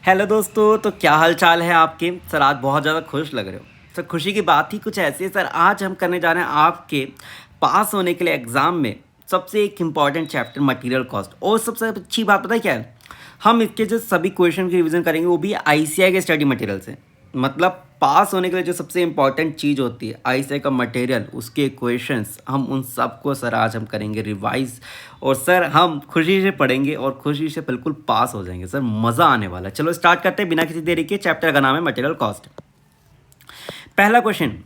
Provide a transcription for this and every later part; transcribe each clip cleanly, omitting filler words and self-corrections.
Hello दोस्तों, तो क्या हाल चाल है आपके। सर आज बहुत ज़्यादा खुश लग रहे हो। सर खुशी की बात ही कुछ ऐसी है। सर आज हम करने जा रहे हैं आपके पास होने के लिए एग्ज़ाम में सबसे एक इम्पॉर्टेंट चैप्टर मटेरियल कॉस्ट। और सबसे अच्छी बात पता है क्या है, हम इसके जो सभी क्वेश्चन की रिवीजन करेंगे वो भी आईसीआई के स्टडी मटेरियल से। मतलब पास होने के लिए जो सबसे इम्पॉर्टेंट चीज़ होती है आईसीआई का मटेरियल, उसके क्वेश्चंस, हम उन सबको सर आज हम करेंगे रिवाइज। और सर हम खुशी से पढ़ेंगे और खुशी से बिल्कुल पास हो जाएंगे। सर मज़ा आने वाला है। चलो स्टार्ट करते हैं बिना किसी देरी के। चैप्टर का नाम है मटेरियल कॉस्ट। पहला क्वेश्चन,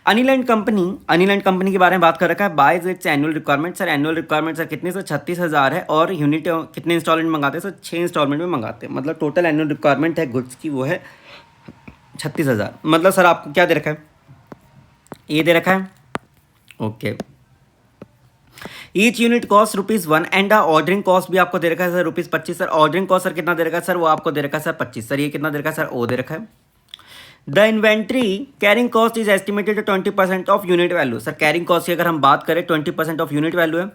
अनिल एंड कंपनी के बारे में बात कर रखा है। Buys its annual requirement. Sir annual requirement sir कितनी? सर 36,000 है। और यूनिट कितने इंस्टॉलमेंट मंगाते हैं? सर 6 इंस्टॉलमेंट में मंगाते हैं। मतलब टोटल एनुअल रिक्वायरमेंट है गुड्स की वो है 36,000। मतलब सर आपको क्या दे रखा है? ये दे रखा है। Okay. Each unit cost ₹1 and ordering cost भी आपको दे रखा है sir ₹25। Sir ordering cost sir कितना दे रखा है? सर वो आपको दे रखा है सर 25। सर ये कितना दे रखा है? सर ओ दे रखा है। The inventory carrying cost is estimated 20% of unit value. Sir carrying cost की अगर हम बात करें 20% ऑफ यूनिट वैल्यू है।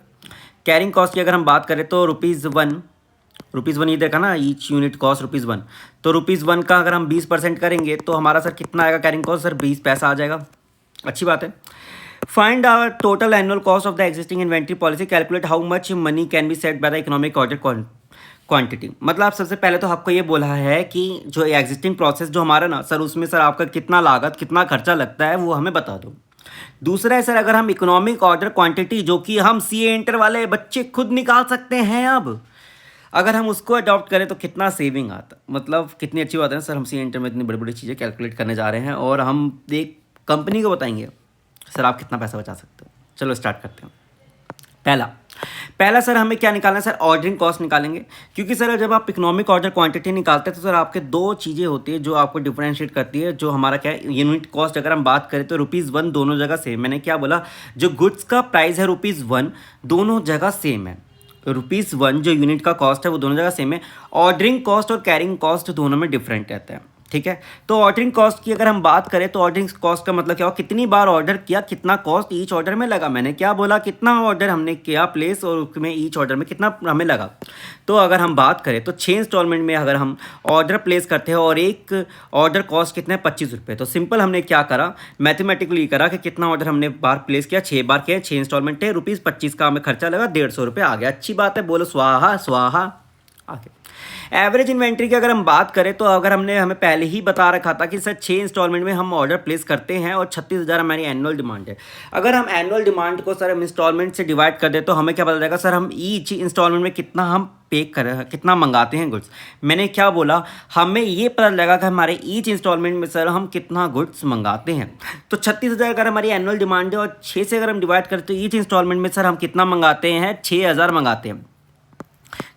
कैरिंग कॉस्ट की अगर हम बात करें तो ₹1 ये देखा ना, ईच यूनिट कॉस्ट ₹1। तो ₹1 का अगर हम 20% करेंगे तो हमारा सर कितना आएगा कैरिंग कॉस्ट? सर 20 पैसा आ जाएगा। अच्छी बात है। Find our total annual cost of the existing inventory policy, calculate how much money can be set by the economic order quantity. मतलब सबसे पहले तो आपको ये बोला है कि जो एग्जिस्टिंग प्रोसेस जो हमारा ना सर, उसमें सर आपका कितना लागत कितना खर्चा लगता है वो हमें बता दो। दूसरा है सर, अगर हम इकोनॉमिक ऑर्डर क्वांटिटी जो कि हम सीए इंटर वाले बच्चे खुद निकाल सकते हैं, अब अगर हम उसको अडॉप्ट करें तो कितना सेविंग आता। मतलब कितनी अच्छी बात है सर, हम सीए इंटर में इतनी बड़ी बड़ी चीज़ें कैलकुलेट करने जा रहे हैं और हम एक कंपनी को बताएंगे सर आप कितना पैसा बचा सकते हो। चलो स्टार्ट करते हैं। पहला सर हमें क्या निकालना है? सर ऑर्डरिंग कॉस्ट निकालेंगे। क्योंकि सर जब आप इकोनॉमिक ऑर्डर क्वांटिटी निकालते हैं तो सर आपके दो चीज़ें होती है जो आपको डिफरेंशिएट करती है। जो हमारा क्या है, यूनिट कॉस्ट अगर हम बात करें तो ₹1 दोनों जगह सेम। मैंने क्या बोला, जो गुड्स का प्राइस है ₹1 दोनों जगह सेम है। ₹1 जो यूनिट का कॉस्ट है वो दोनों जगह सेम है। ऑर्डरिंग कॉस्ट और कैरिंग कॉस्ट दोनों में डिफरेंट रहता है। ठीक है। तो ऑर्डरिंग कॉस्ट की अगर हम बात करें तो ऑर्डरिंग कॉस्ट का मतलब क्या हो, कितनी बार ऑर्डर किया, कितना कॉस्ट ईच ऑर्डर में लगा। मैंने क्या बोला, कितना ऑर्डर हमने किया प्लेस और उसमें ईच ऑर्डर में कितना हमें लगा। तो अगर हम बात करें तो 6 इंस्टॉलमेंट में अगर हम ऑर्डर प्लेस करते हैं और एक ऑर्डर कॉस्ट कितने? ₹25। तो सिंपल हमने क्या करा, मैथमेटिकली करा कि कितना ऑर्डर हमने बार प्लेस किया, 6 बार किया, 6 इंस्टॉलमेंट है, ₹25 का हमें खर्चा लगा, ₹150 आ गया। अच्छी बात है, बोलो स्वाहा स्वाहा। आगे एवरेज इन्वेंट्री की अगर हम बात करें तो अगर हमें पहले ही बता रखा था कि सर 6 इंस्टॉलमेंट में हम ऑर्डर प्लेस करते हैं और 36,000 हमारी एनुअल डिमांड है। अगर हम एनुअल डिमांड को सर हम इंस्टॉलमेंट से डिवाइड कर दे तो हमें क्या पता जाएगा सर, हम ईच इंस्टॉलमेंट में कितना हम पे कर कितना मंगाते हैं गुड्स। मैंने क्या बोला, हमें ये पता लगा कि हमारे ईच इंस्टॉलमेंट में सर हम कितना गुड्स मंगाते हैं। तो 36,000 अगर हमारी एनुअल डिमांड है और 6 से अगर हम डिवाइड करें तो ईच इंस्टॉलमेंट में सर हम कितना मंगाते हैं? 6,000 मंगाते हैं।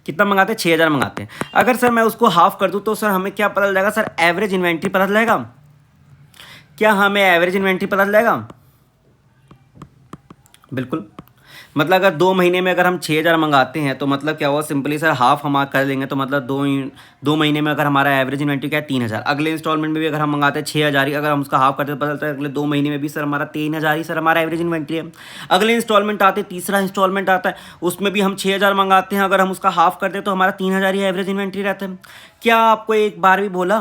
कितना मंगाते हैं? 6,000 मंगाते हैं। अगर सर मैं उसको हाफ कर दूं तो सर हमें क्या पता चलेगा? सर एवरेज इन्वेंट्री पता चलेगा। क्या हमें एवरेज इन्वेंट्री पता चलेगा? बिल्कुल। मतलब अगर 2 महीने में अगर हम 6,000 मंगाते हैं तो मतलब क्या हुआ, सिंपली सर हाफ हम कर लेंगे तो मतलब दो महीने में अगर हमारा एवरेज इन्वेंट्री क्या है? 3,000। अगले इंस्टॉलमेंट में भी अगर हम मंगाते हैं 6,000 ही, अगर हम उसका हाफ करते हैं तो पता चलता है अगले 2 महीने में भी सर हमारा 3,000 ही सर हमारा एवरेज इन्वेंट्री है। अगले इंस्टॉलमेंट आते, तीसरा इंस्टॉलमेंट आता है, उसमें भी हम 6,000 मंगाते हैं, अगर हम उसका हाफ करते हैं तो हमारा 3,000 ही एवरेज इन्वेंट्री रहता है। क्या आपको एक बार भी बोला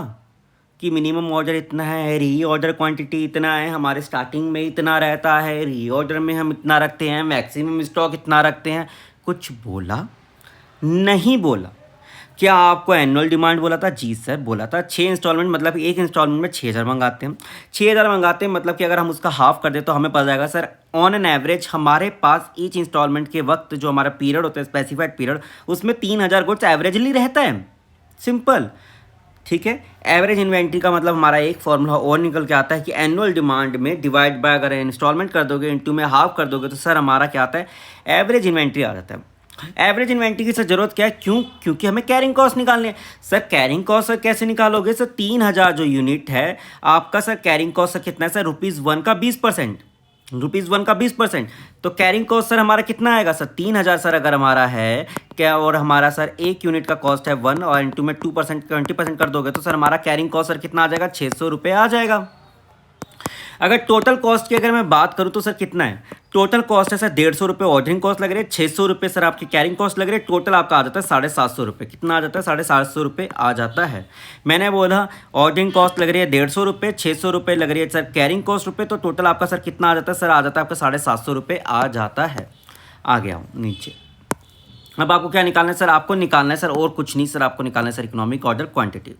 कि मिनिमम ऑर्डर इतना है, री ऑर्डर क्वांटिटी इतना है, हमारे स्टार्टिंग में इतना रहता है, री ऑर्डर में हम इतना रखते हैं, मैक्सिमम स्टॉक इतना रखते हैं? कुछ बोला नहीं बोला। क्या आपको एनुअल डिमांड बोला था? जी सर बोला था। 6 इंस्टॉलमेंट मतलब एक इंस्टॉलमेंट में 6,000 मंगाते हैं। 6,000 मंगाते हैं मतलब कि अगर हम उसका हाफ कर दें तो हमें पता जाएगा सर ऑन एन एवरेज हमारे पास ईच इंस्टॉलमेंट के वक्त जो हमारा पीरियड होता है, स्पेसिफाइड पीरियड, उसमें 3,000 गुड्स एवरेजली रहता है। सिंपल। ठीक है। एवरेज इन्वेंट्री का मतलब हमारा एक फॉर्मूला और निकल के आता है कि एनुअल डिमांड में डिवाइड बाय अगर इंस्टॉलमेंट कर दोगे, इनटू में हाफ कर दोगे तो सर हमारा क्या आता है? एवरेज इन्वेंट्री आ जाता है। एवरेज इन्वेंट्री की सर जरूरत क्या है? क्योंकि हमें कैरिंग कॉस्ट निकालनी है। सर कैरिंग कॉस्ट सर कैसे निकालोगे? सर 3,000 जो यूनिट है आपका, सर कैरिंग कॉस्ट सर कितना है? सर ₹1 का 20%, ₹1 का 20%। तो कैरिंग कॉस्ट सर हमारा कितना आएगा? सर 3,000 सर अगर हमारा है क्या, और हमारा सर एक यूनिट का कॉस्ट है 1 और इनटू में 2% 20% कर दोगे तो सर हमारा कैरिंग कॉस्ट सर कितना आ जाएगा? ₹600 आ जाएगा। अगर टोटल कॉस्ट की अगर मैं बात करूँ तो सर कितना है, टोटल कॉस्ट है सर 150 रुपये ऑर्डरिंग कॉस्ट लग रही है, 600 रुपये सर आपकी कैरिंग कॉस्ट लग रही है, टोटल आपका आ जाता है 750 रुपये। कितना आ जाता है, 750 रुपये आ जाता है। मैंने बोला ऑर्डरिंग कॉस्ट लग रही है 150 रुपये, 600 रुपये लग रही है सर कैरिंग कॉस्ट रुपये, तो टोटल आपका सर कितना आ जाता है, सर आ जाता है आपका 750 रुपये आ जाता है। आ गया हूँ नीचे। अब आपको क्या निकालना है सर, आपको निकालना है सर और कुछ नहीं सर, आपको निकालना है sir economic order quantity.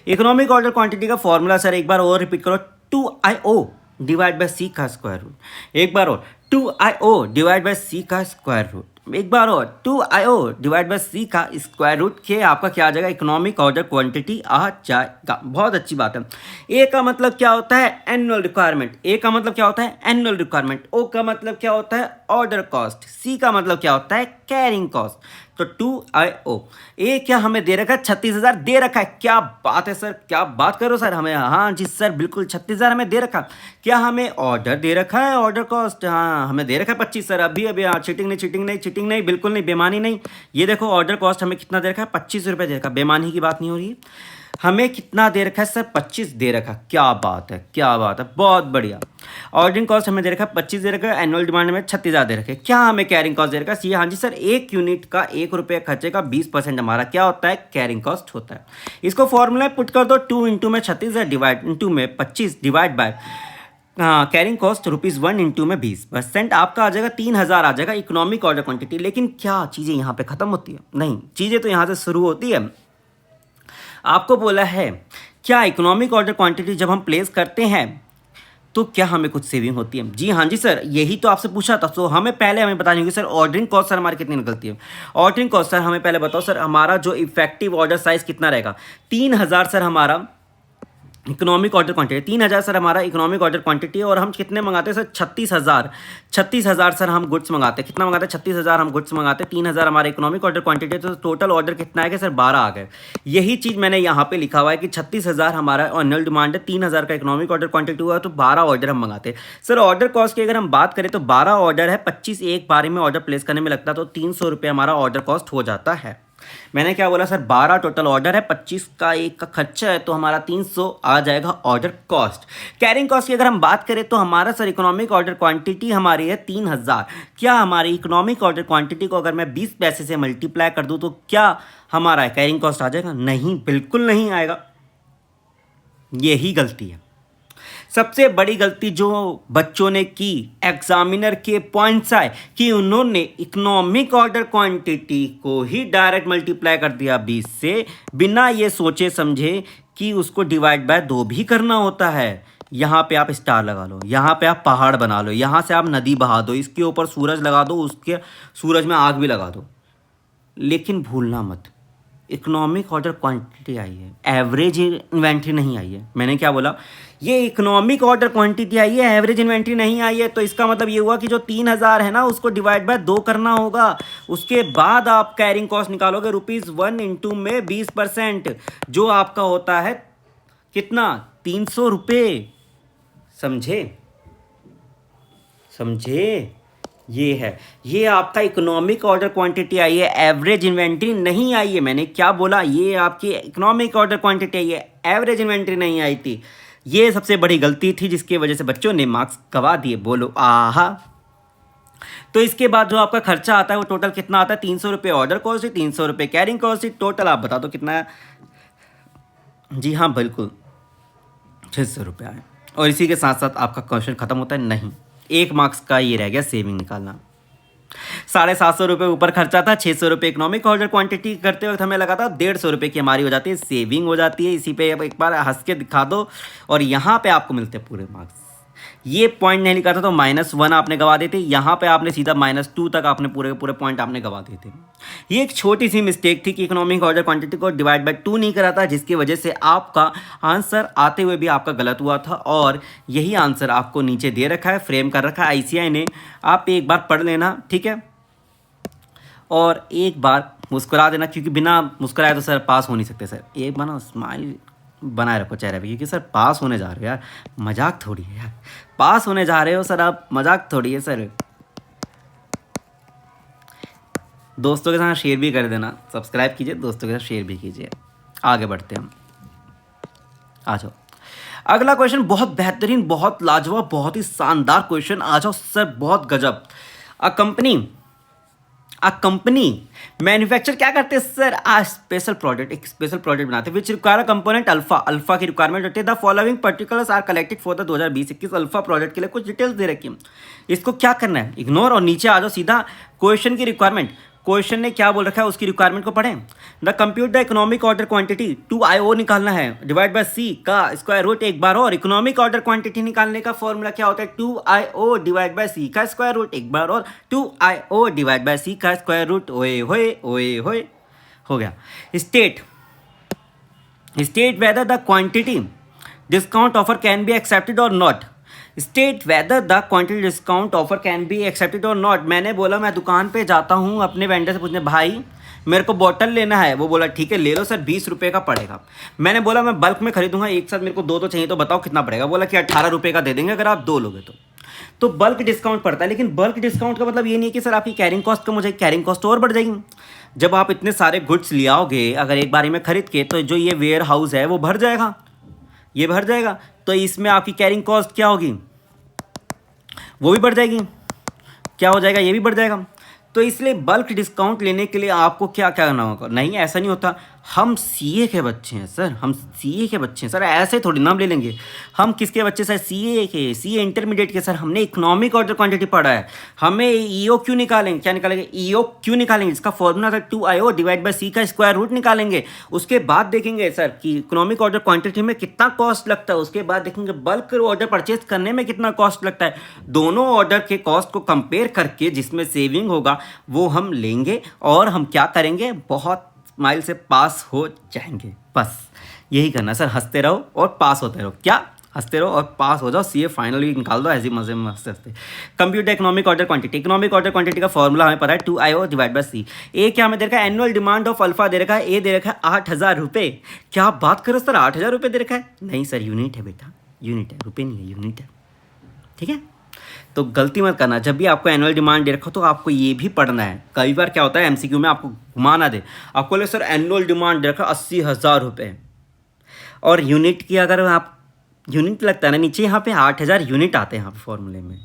Economic order quantity का फॉर्मूला सर एक बार और रिपीट करो, 2IO डिवाइड बाय सी का स्क्वायर रूट। एक बार और 2IO डिवाइड बाय सी का स्क्वायर रूट। एक बार और 2IO डिवाइड बाय सी का स्क्वायर रूट के आपका क्या आ जाएगा, इकोनॉमिक ऑर्डर क्वांटिटी आ जाएगा। बहुत अच्छी बात है। ए का मतलब क्या होता है, एनुअल रिक्वायरमेंट। ए का मतलब क्या होता है, एनुअल रिक्वायरमेंट। ओ का मतलब क्या होता है, ऑर्डर कॉस्ट। सी का मतलब क्या होता है, कैरिंग कॉस्ट। तो 2IO ए क्या हमें दे रखा है, 36,000 दे रखा है। क्या बात है सर, क्या बात करो सर हमें। हाँ जी सर बिल्कुल 36,000 हमें दे रखा। क्या हमें ऑर्डर दे रखा है, ऑर्डर कॉस्ट हाँ हमें दे रखा है 25 सर। अभी अभी हाँ, चीटिंग नहीं चीटिंग नहीं चीटिंग नहीं, बिल्कुल नहीं, बेमानी नहीं। ये देखो ऑर्डर कॉस्ट हमें कितना दे रखा है, 25 रुपये दे रखा। बेमानी की बात नहीं हो रही है। हमें कितना दे रखा है सर, 25 दे रखा। क्या बात है, क्या बात है, बहुत बढ़िया। ऑर्डरिंग कॉस्ट हमें दे रखा है 25 दे रखा है, एनुअल डिमांड में 36,000 दे रखे। क्या हमें कैरिंग कॉस्ट दे रखा है, हाँ जी सर, एक यूनिट का 1 रुपये खर्चे का 20% हमारा क्या होता है, कैरिंग कॉस्ट होता है। इसको फॉर्मूला पुट कर दो, 2 इंटू में 36 डिवाइड इंटू में 25 divide by carrying cost ₹1 into में 20%, आपका आ जाएगा 3,000 आ जाएगा इकोनॉमिक ऑर्डर क्वांटिटी। लेकिन क्या चीज़ें यहाँ पे ख़त्म होती है, नहीं, चीज़ें तो यहाँ से शुरू होती है। आपको बोला है क्या इकोनॉमिक ऑर्डर क्वांटिटी जब हम प्लेस करते हैं तो क्या हमें कुछ सेविंग होती है। जी हाँ जी सर, यही तो आपसे पूछा था। तो हमें बतानी होगी सर ऑर्डरिंग कॉस्ट सर हमारी कितनी निकलती है। ऑर्डरिंग कॉस्ट सर हमें पहले बताओ सर, हमारा जो इफेक्टिव ऑर्डर साइज कितना रहेगा, 3,000 सर हमारा इकोनॉमिक ऑर्डर क्वांटिटी। 3,000 सर हमारा इकोनॉमिक ऑर्डर क्वांटिटी है। और हम कितने मंगाते हैं सर, 36,000 सर हम गुड्स मंगाते हैं। कितना मंगाते हैं, 36,000 हम गुड्स मंगाते हैं। 3,000 हमारा इकोनॉमिक ऑर्डर क्वांटिटी है। तो टोटल ऑर्डर कितना है सर, 12 आ गए। यही चीज़ मैंने यहाँ पे लिखा हुआ है कि 36,000 हमारा एनुअल डिमांड है, 3,000 का इकोनॉमिक ऑर्डर क्वांटिटी हुआ, तो 12 ऑर्डर हम मंगाते हैं। सर ऑर्डर कॉस्ट की अगर हम बात करें तो 12 ऑर्डर है, 25 एक बारी में ऑर्डर प्लेस करने में लगता है, तो 300 रुपये हमारा ऑर्डर कॉस्ट हो जाता है। मैंने क्या बोला सर, 12 टोटल ऑर्डर है, 25 का एक का खर्चा है, तो हमारा 300 आ जाएगा ऑर्डर कॉस्ट। कैरिंग कॉस्ट की अगर हम बात करें तो हमारा सर इकोनॉमिक ऑर्डर क्वांटिटी हमारी है 3,000। क्या हमारी इकोनॉमिक ऑर्डर क्वांटिटी को अगर मैं 20 पैसे से मल्टीप्लाई कर दूं तो क्या हमारा कैरिंग कॉस्ट आ जाएगा, नहीं, बिल्कुल नहीं आएगा। यही गलती है, सबसे बड़ी गलती जो बच्चों ने की। एग्जामिनर के पॉइंट्स आए कि उन्होंने इकोनॉमिक ऑर्डर क्वांटिटी को ही डायरेक्ट मल्टीप्लाई कर दिया 20 से, बिना ये सोचे समझे कि उसको डिवाइड बाय 2 भी करना होता है। यहाँ पे आप स्टार लगा लो, यहाँ पे आप पहाड़ बना लो, यहाँ से आप नदी बहा दो, इसके ऊपर सूरज लगा दो, उसके सूरज में आग भी लगा दो, लेकिन भूलना मत इकोनॉमिक ऑर्डर क्वांटिटी आई है, एवरेज इन्वेंट्री नहीं आई है। मैंने क्या बोला, ये इकोनॉमिक ऑर्डर क्वांटिटी आई है, एवरेज इन्वेंट्री नहीं आई है। तो इसका मतलब ये हुआ कि जो 3,000 है ना, उसको डिवाइड बाय 2 करना होगा। उसके बाद आप कैरिंग कॉस्ट निकालोगे ₹1 इंटू में 20%, जो आपका होता है कितना, 300 रुपये। समझे, समझे, ये है, ये आपका इकोनॉमिक ऑर्डर क्वांटिटी आई है, एवरेज इन्वेंट्री नहीं आई है। मैंने क्या बोला, ये आपकी इकोनॉमिक ऑर्डर क्वांटिटी आई है, एवरेज इन्वेंट्री नहीं आई थी। ये सबसे बड़ी गलती थी जिसकी वजह से बच्चों ने मार्क्स गवा दिए। बोलो आहा। तो इसके बाद जो आपका खर्चा आता है वो टोटल कितना आता है, 300 रुपये ऑर्डर कॉस्ट, 300 रुपये कैरिंग कॉस्ट, टोटल आप बता दो कितना है। जी हाँ बिल्कुल 600 रुपये आए। और इसी के साथ साथ आपका क्वेश्चन खत्म होता है, नहीं, 1 मार्क्स का ये रह गया सेविंग निकालना। 750 रुपये ऊपर खर्चा था, 600 रुपये इकोनॉमिक ऑर्डर क्वांटिटी करते वक्त हमें लगा था, 150 रुपये की हमारी हो जाती है सेविंग हो जाती है। इसी पे एक बार हंस के दिखा दो और यहाँ पे आपको मिलते हैं पूरे मार्क्स। ये पॉइंट नहीं लिखा था तो -1 आपने गवा देते, यहाँ पे आपने सीधा -2 तक आपने पूरे पूरे पॉइंट आपने गवा देते। ये एक छोटी सी मिस्टेक थी कि इकोनॉमिक ऑर्डर क्वांटिटी को डिवाइड बाय 2 नहीं करा था, जिसकी वजह से आपका आंसर आते हुए भी आपका गलत हुआ था। और यही आंसर आपको नीचे दे रखा है, फ्रेम कर रखा है आईसीआई ने, आप एक बार पढ़ लेना, ठीक है। और एक बार मुस्कुरा देना, क्योंकि बिना मुस्कुराए तो सर पास हो नहीं सकते सर। एक बार ना स्माइल बनाए रखो चेहरे पे, क्योंकि सर पास होने जा रहे हो यार, मजाक थोड़ी है यार, पास होने जा रहे हो सर आप, मजाक थोड़ी है सर। दोस्तों के साथ शेयर भी कर देना, सब्सक्राइब कीजिए, दोस्तों के साथ शेयर भी कीजिए। आगे बढ़ते हैं हम, आ जाओ। अगला क्वेश्चन बहुत बेहतरीन, बहुत लाजवाब, बहुत ही शानदार क्वेश्चन। आ जाओ सर, बहुत गजब। अ कंपनी मैन्युफैक्चर क्या करते हैं सर? आ स्पेशल प्रोडक्ट, एक स्पेशल प्रोडक्ट बनाते हैं which require component alpha. Alpha की रिक्वायरमेंट होती है। The following particulars are collected for the 2020-21 alpha product के लिए कुछ डिटेल्स दे रखी है। इसको क्या करना है? इग्नोर और नीचे आ जाओ सीधा क्वेश्चन की रिक्वायरमेंट। क्वेश्चन ने क्या बोल रखा है उसकी रिक्वायरमेंट को पढ़ें। The compute the economic order quantity 2IO निकालना है डिवाइड बाय सी का स्क्वायर रूट। एक बार और इकोनॉमिक ऑर्डर क्वांटिटी निकालने का फॉर्मूला क्या होता है? 2IO डिवाइड बाय सी का स्क्वायर रूट। एक बार और 2IO डिवाइड बाय सी का स्क्वायर रूट। ओए होए ओए होए, हो गया। State whether the quantity discount offer can be accepted or not. State whether the quantity discount offer can be accepted or not. मैंने बोला मैं दुकान पे जाता हूँ अपने वेंडर से पूछने, भाई मेरे को बॉटल लेना है। वो बोला ठीक है ले लो सर, 20 रुपये का पड़ेगा। मैंने बोला मैं बल्क में खरीदूंगा, एक साथ मेरे को दो तो चाहिए, तो बताओ कितना पड़ेगा? बोला कि 18 रुपये का दे देंगे अगर आप 2 लोगे तो बल्क डिस्काउंट पड़ता है। लेकिन बल्क डिस्काउंट का मतलब ये नहीं है कि सर आपकी कैरिंग कॉस्ट कम हो जाएगी, कैरिंग कॉस्ट और बढ़ जाएगी। जब आप इतने सारे गुड्स ले आओगे अगर एक बारी में खरीद के, तो जो ये वेयर हाउस है वो भर जाएगा, ये भर जाएगा, तो इसमें आपकी कैरिंग कॉस्ट क्या होगी? वो भी बढ़ जाएगी। क्या हो जाएगा? ये भी बढ़ जाएगा। तो इसलिए बल्क डिस्काउंट लेने के लिए आपको क्या क्या करना होगा? नहीं, ऐसा नहीं होता। हम सीए के बच्चे हैं सर, हम सीए के बच्चे हैं सर, ऐसे थोड़ी नाम ले लेंगे। हम किसके बच्चे सर? सीए के, सीए इंटरमीडिएट के। सर हमने इकोनॉमिक ऑर्डर क्वांटिटी पढ़ा है, हमें ईओ क्यू निकालेंगे। क्या निकालेंगे? ईओ क्यू निकालेंगे, जिसका फॉर्मूला था 2IO डिवाइड बाय सी का स्क्वायर रूट निकालेंगे। उसके बाद देखेंगे सर कि इकोनॉमिक ऑर्डर क्वांटिटी में कितना कॉस्ट लगता है। उसके बाद देखेंगे बल्क ऑर्डर परचेज करने में कितना कॉस्ट लगता है। दोनों ऑर्डर के कॉस्ट को कंपेयर करके जिसमें सेविंग होगा वो हम लेंगे और हम क्या करेंगे? बहुत स्माइल से पास हो जाएंगे। बस यही करना सर, हंसते रहो और पास होते रहो। क्या? हंसते रहो और पास हो जाओ। सीए फाइनल भी निकाल दो ऐसे मजे में हंसते हंसते। Computer economic order quantity, economic order quantity का फॉर्मूला हमें पता है 2IO डिवाइड बाय सी। ए क्या हमें दे रखा है? एनुअल डिमांड ऑफ अल्फा दे रखा है। ए दे रखा है 8,000 रुपये। क्या बात करो सर, 8,000 रुपये दे रखा है? नहीं सर, यूनिट है बेटा, यूनिट है, रुपये नहीं है, यूनिट है। ठीक है, तो गलती मत करना। जब भी आपको एनुअल डिमांड दे रखा हो तो आपको ये भी पढ़ना है। कई बार क्या होता है एमसीक्यू में आपको घुमाना दे, आपको ले सर एनुअल डिमांड दे रखा 80,000 रुपये, और यूनिट की अगर आप यूनिट लगता है ना नीचे, यहाँ पे 8,000 यूनिट आते हैं यहाँ पे फॉर्मूले में,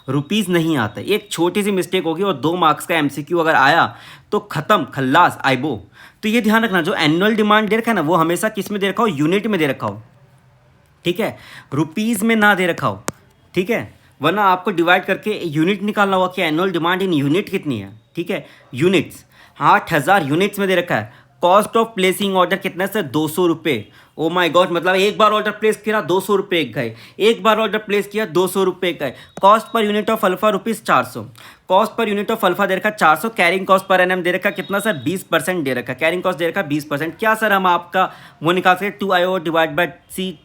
रुपीज़ नहीं आता। एक छोटी सी मिस्टेक होगी और 2 मार्क्स का एमसीक्यू अगर आया तो ख़त्म, खल्लास, आइबो। तो ये ध्यान रखना, जो एनुअल डिमांड दे रखा है ना वो हमेशा किस में दे रखा हो? यूनिट में दे रखा हो। ठीक है, रुपीज़ में ना दे रखा हो। ठीक है, वरना आपको डिवाइड करके यूनिट निकालना होगा कि एनुअल डिमांड इन यूनिट कितनी है। ठीक है, यूनिट्स 8,000 यूनिट्स में दे रखा है। कॉस्ट ऑफ प्लेसिंग ऑर्डर कितना है सर? 200 रुपये। ओ माय गॉड, मतलब एक बार ऑर्डर प्लेस किया 200 रुपये गए, एक बार ऑर्डर प्लेस किया 200 रुपये गए। Cost per unit of alpha ₹400। Cost per unit of alpha दे रखा 400। कैरिंग कॉस्ट पर एनएम दे रखा कितना सर? 20% दे रखा। कैरिंग कॉस्ट दे रखा 20%। क्या सर हम आपका वो निकाल सकते 2IO डिवाइड बाय सी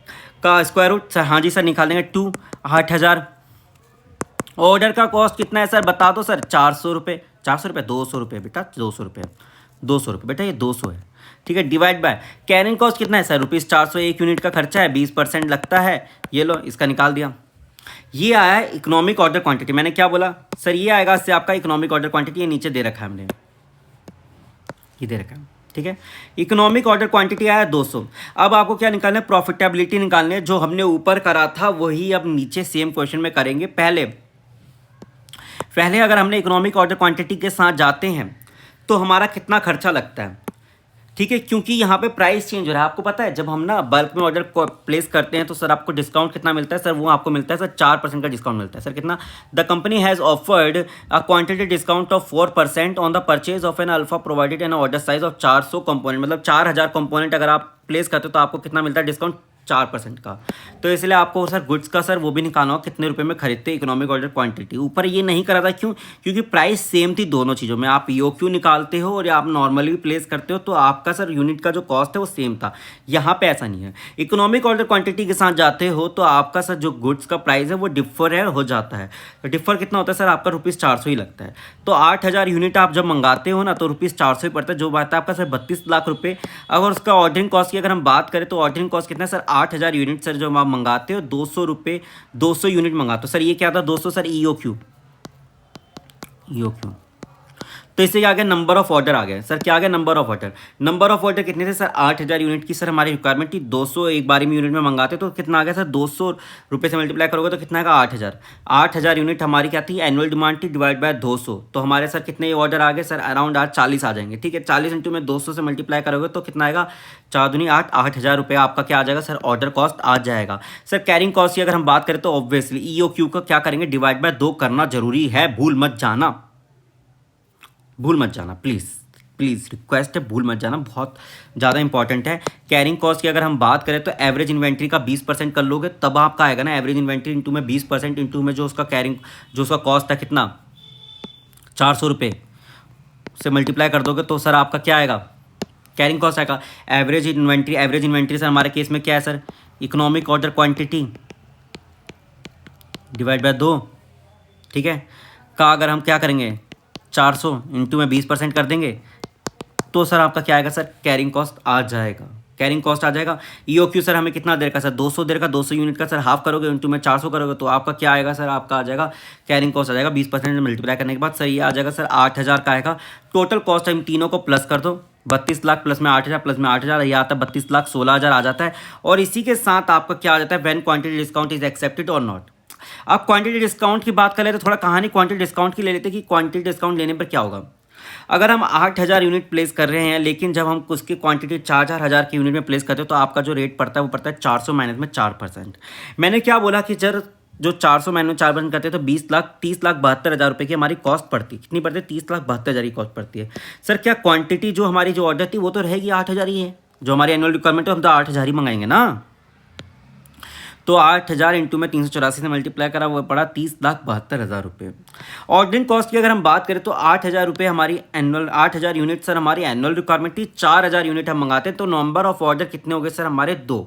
का स्क्वायर रूट? सर हाँ जी सर, निकाल देंगे। 8,000। ऑर्डर का कॉस्ट कितना है सर? बता दो सर। 400 रुपये। 400 रुपये, 200 रुपये बेटा, 200 रुपये, 200 रुपये बेटा, ये 200 है। ठीक है, डिवाइड बाय कैरिंग कॉस्ट कितना है सर? ₹400। एक यूनिट का खर्चा है, 20% लगता है। ये लो, इसका निकाल दिया। ये आया है इकोनॉमिक ऑर्डर क्वांटिटी। मैंने क्या बोला सर? ये आएगा इससे आपका इकोनॉमिक ऑर्डर क्वांटिटी। ये नीचे दे रखा है हमने, ये दे रखा है। ठीक है, इकोनॉमिक ऑर्डर क्वांटिटी आया 200। अब आपको क्या निकालना है? प्रॉफिटेबिलिटी निकालने। जो हमने ऊपर करा था वही अब नीचे सेम क्वेश्चन में करेंगे। पहले अगर हमने इकोनॉमिक ऑर्डर क्वांटिटी के साथ जाते हैं तो हमारा कितना खर्चा लगता है। ठीक है, क्योंकि यहाँ पे प्राइस चेंज हो रहा है। आपको पता है जब हम ना बल्क में ऑर्डर प्लेस करते हैं तो सर आपको डिस्काउंट कितना मिलता है सर? वो आपको मिलता है सर 4% का डिस्काउंट मिलता है। सर कितना? The company has offered a quantity discount of 4% on the purchase of an alpha provided an order size of 400 component. मतलब 4,000 कंपोनेंट अगर आप प्लेस करते हो तो आपको कितना मिलता है डिस्काउंट? 4% का। तो इसलिए आपको सर गुड्स का सर वो भी निकालना हो कितने रुपए में खरीदते इकोनॉमिक ऑर्डर क्वांटिटी। ऊपर ये नहीं करा था, क्यों? क्योंकि प्राइस सेम थी दोनों चीज़ों में। आप ईओक्यू निकालते हो और आप नॉर्मली भी प्लेस करते हो तो आपका सर यूनिट का जो कॉस्ट है वो सेम था। यहाँ पे ऐसा नहीं है। इकोनॉमिक ऑर्डर क्वांटिटी के साथ जाते हो तो आपका सर जो गुड्स का प्राइस है वो डिफर हो जाता है। तो डिफर कितना होता है सर? आपका ₹400 ही लगता है। तो 8,000 यूनिट आप जब मंगाते हो ना तो ₹400 ही पड़ता है, जो बात है आपका सर 32 लाख रुपये। अगर उसका ऑर्डरिंग कॉस्ट की अगर हम बात करें तो ऑर्डरिंग कॉस्ट कितना है सर? 8,000 यूनिट सर जो आप मंगाते हो 200 रुपये, 200 यूनिट मंगाते हो। सर ये क्या था? 200 सर ईओक्यू, तो इससे क्या आ गया, नंबर ऑफ ऑर्डर आ गया सर। क्या आ गया, number of order. Number of order कितने थे सर, 8000 यूनिट की सर हमारी रिक्वायरमेंट थी। 200 एक बारी में यूनिट में मंगाते तो कितना आ गया सर, 200 रुपये से मल्टीप्लाई करोगे तो कितना आएगा, 8000। 8000 यूनिट हमारी क्या थी, एनुअल डिमांड थी, डिवाइड बाय 200। तो हमारे सर कितने ऑर्डर आ गए सर, अराउंड आज 40 आ जाएंगे। ठीक है, 40 इंटू में 200 से मल्टीप्लाई करोगे तो कितना आएगा, 4 दूनी 8, 8000 रुपये आपका क्या आ जाएगा सर, ऑर्डर कॉस्ट आ जाएगा। सर कैरिंग कॉस्ट की अगर हम बात करें तो ऑब्वियसली EOQ का क्या करेंगे, डिवाइड बाय 2 करना जरूरी है, भूल मत जाना, भूल मत जाना प्लीज़, प्लीज़ रिक्वेस्ट है, भूल मत जाना, बहुत ज़्यादा इंपॉर्टेंट है। कैरिंग कॉस्ट की अगर हम बात करें तो एवरेज इन्वेंट्री का 20% कर लोगे तब आपका आएगा ना, एवरेज इन्वेंट्री इंटू में 20% इंटू में जो उसका कैरिंग, जो उसका कॉस्ट है कितना, 400 रुपये से मल्टीप्लाई कर दोगे तो सर आपका क्या आएगा, कैरिंग कॉस्ट आएगा। एवरेज इन्वेंट्री सर हमारे केस में क्या है sir, economic order quantity divide by 2, ठीक है, का अगर हम क्या करेंगे, 400 इंटू में 20% कर देंगे तो सर आपका क्या आएगा सर, कैरिंग कॉस्ट आ जाएगा, कैरिंग कॉस्ट आ जाएगा। EOQ सर हमें कितना देर का सर, 200 देर का, 200 यूनिट का सर हाफ करोगे इंटू में 400 करोगे तो आपका क्या आएगा सर, आपका आ जाएगा कैरिंग कॉस्ट आ जाएगा 20% मल्टीप्लाई करने के बाद सर ये आ जाएगा सर 8000 का आएगा। टोटल कॉस्ट इन तीनों को प्लस कर दो, 32 लाख प्लस में 8000 प्लस में 8000, ये आता है 32,16,000 आ जाता है। और इसी के साथ आपका क्या आ जाता है, when quantity discount is accepted or not. अब क्वांटिटी डिस्काउंट की बात करें तो थोड़ा कहानी क्वांटिटी डिस्काउंट की ले लेते हैं कि क्वांटिटी डिस्काउंट लेने पर क्या होगा। अगर हम 8000 यूनिट प्लेस कर रहे हैं लेकिन जब हम उसकी क्वांटिटी 4000 की यूनिट में प्लेस करते हो तो आपका जो रेट पड़ता है वो पड़ता है 400 माइनस में 4%। मैंने क्या बोला कि जब जो 400 माइनस में 4% करते हैं तो 30,72,000 रुपये की हमारी कॉस्ट पड़ती है। कितनी पड़ती है, 30,72,000 की कॉस्ट पड़ती है। सर क्या क्वांटिटी जो हमारी जो ऑर्डर थी वो तो रहेगी 8000 ही है, जो हमारी एनुअल रिक्वायरमेंट है हम तो 8000 ही मंगाएंगे ना। तो 8000 इंटू में 384 से मल्टीप्लाई करा वो पड़ा 30,72,000 रुपये। ऑर्डरिंग कॉस्ट की अगर हम बात करें तो 8000 रुपये हमारी एनुअल, 8000 यूनिट सर हमारी एनुअल रिक्वायरमेंट थी, 4000 यूनिट हम मंगाते हैं तो नंबर ऑफ ऑर्डर कितने हो गए सर हमारे, 2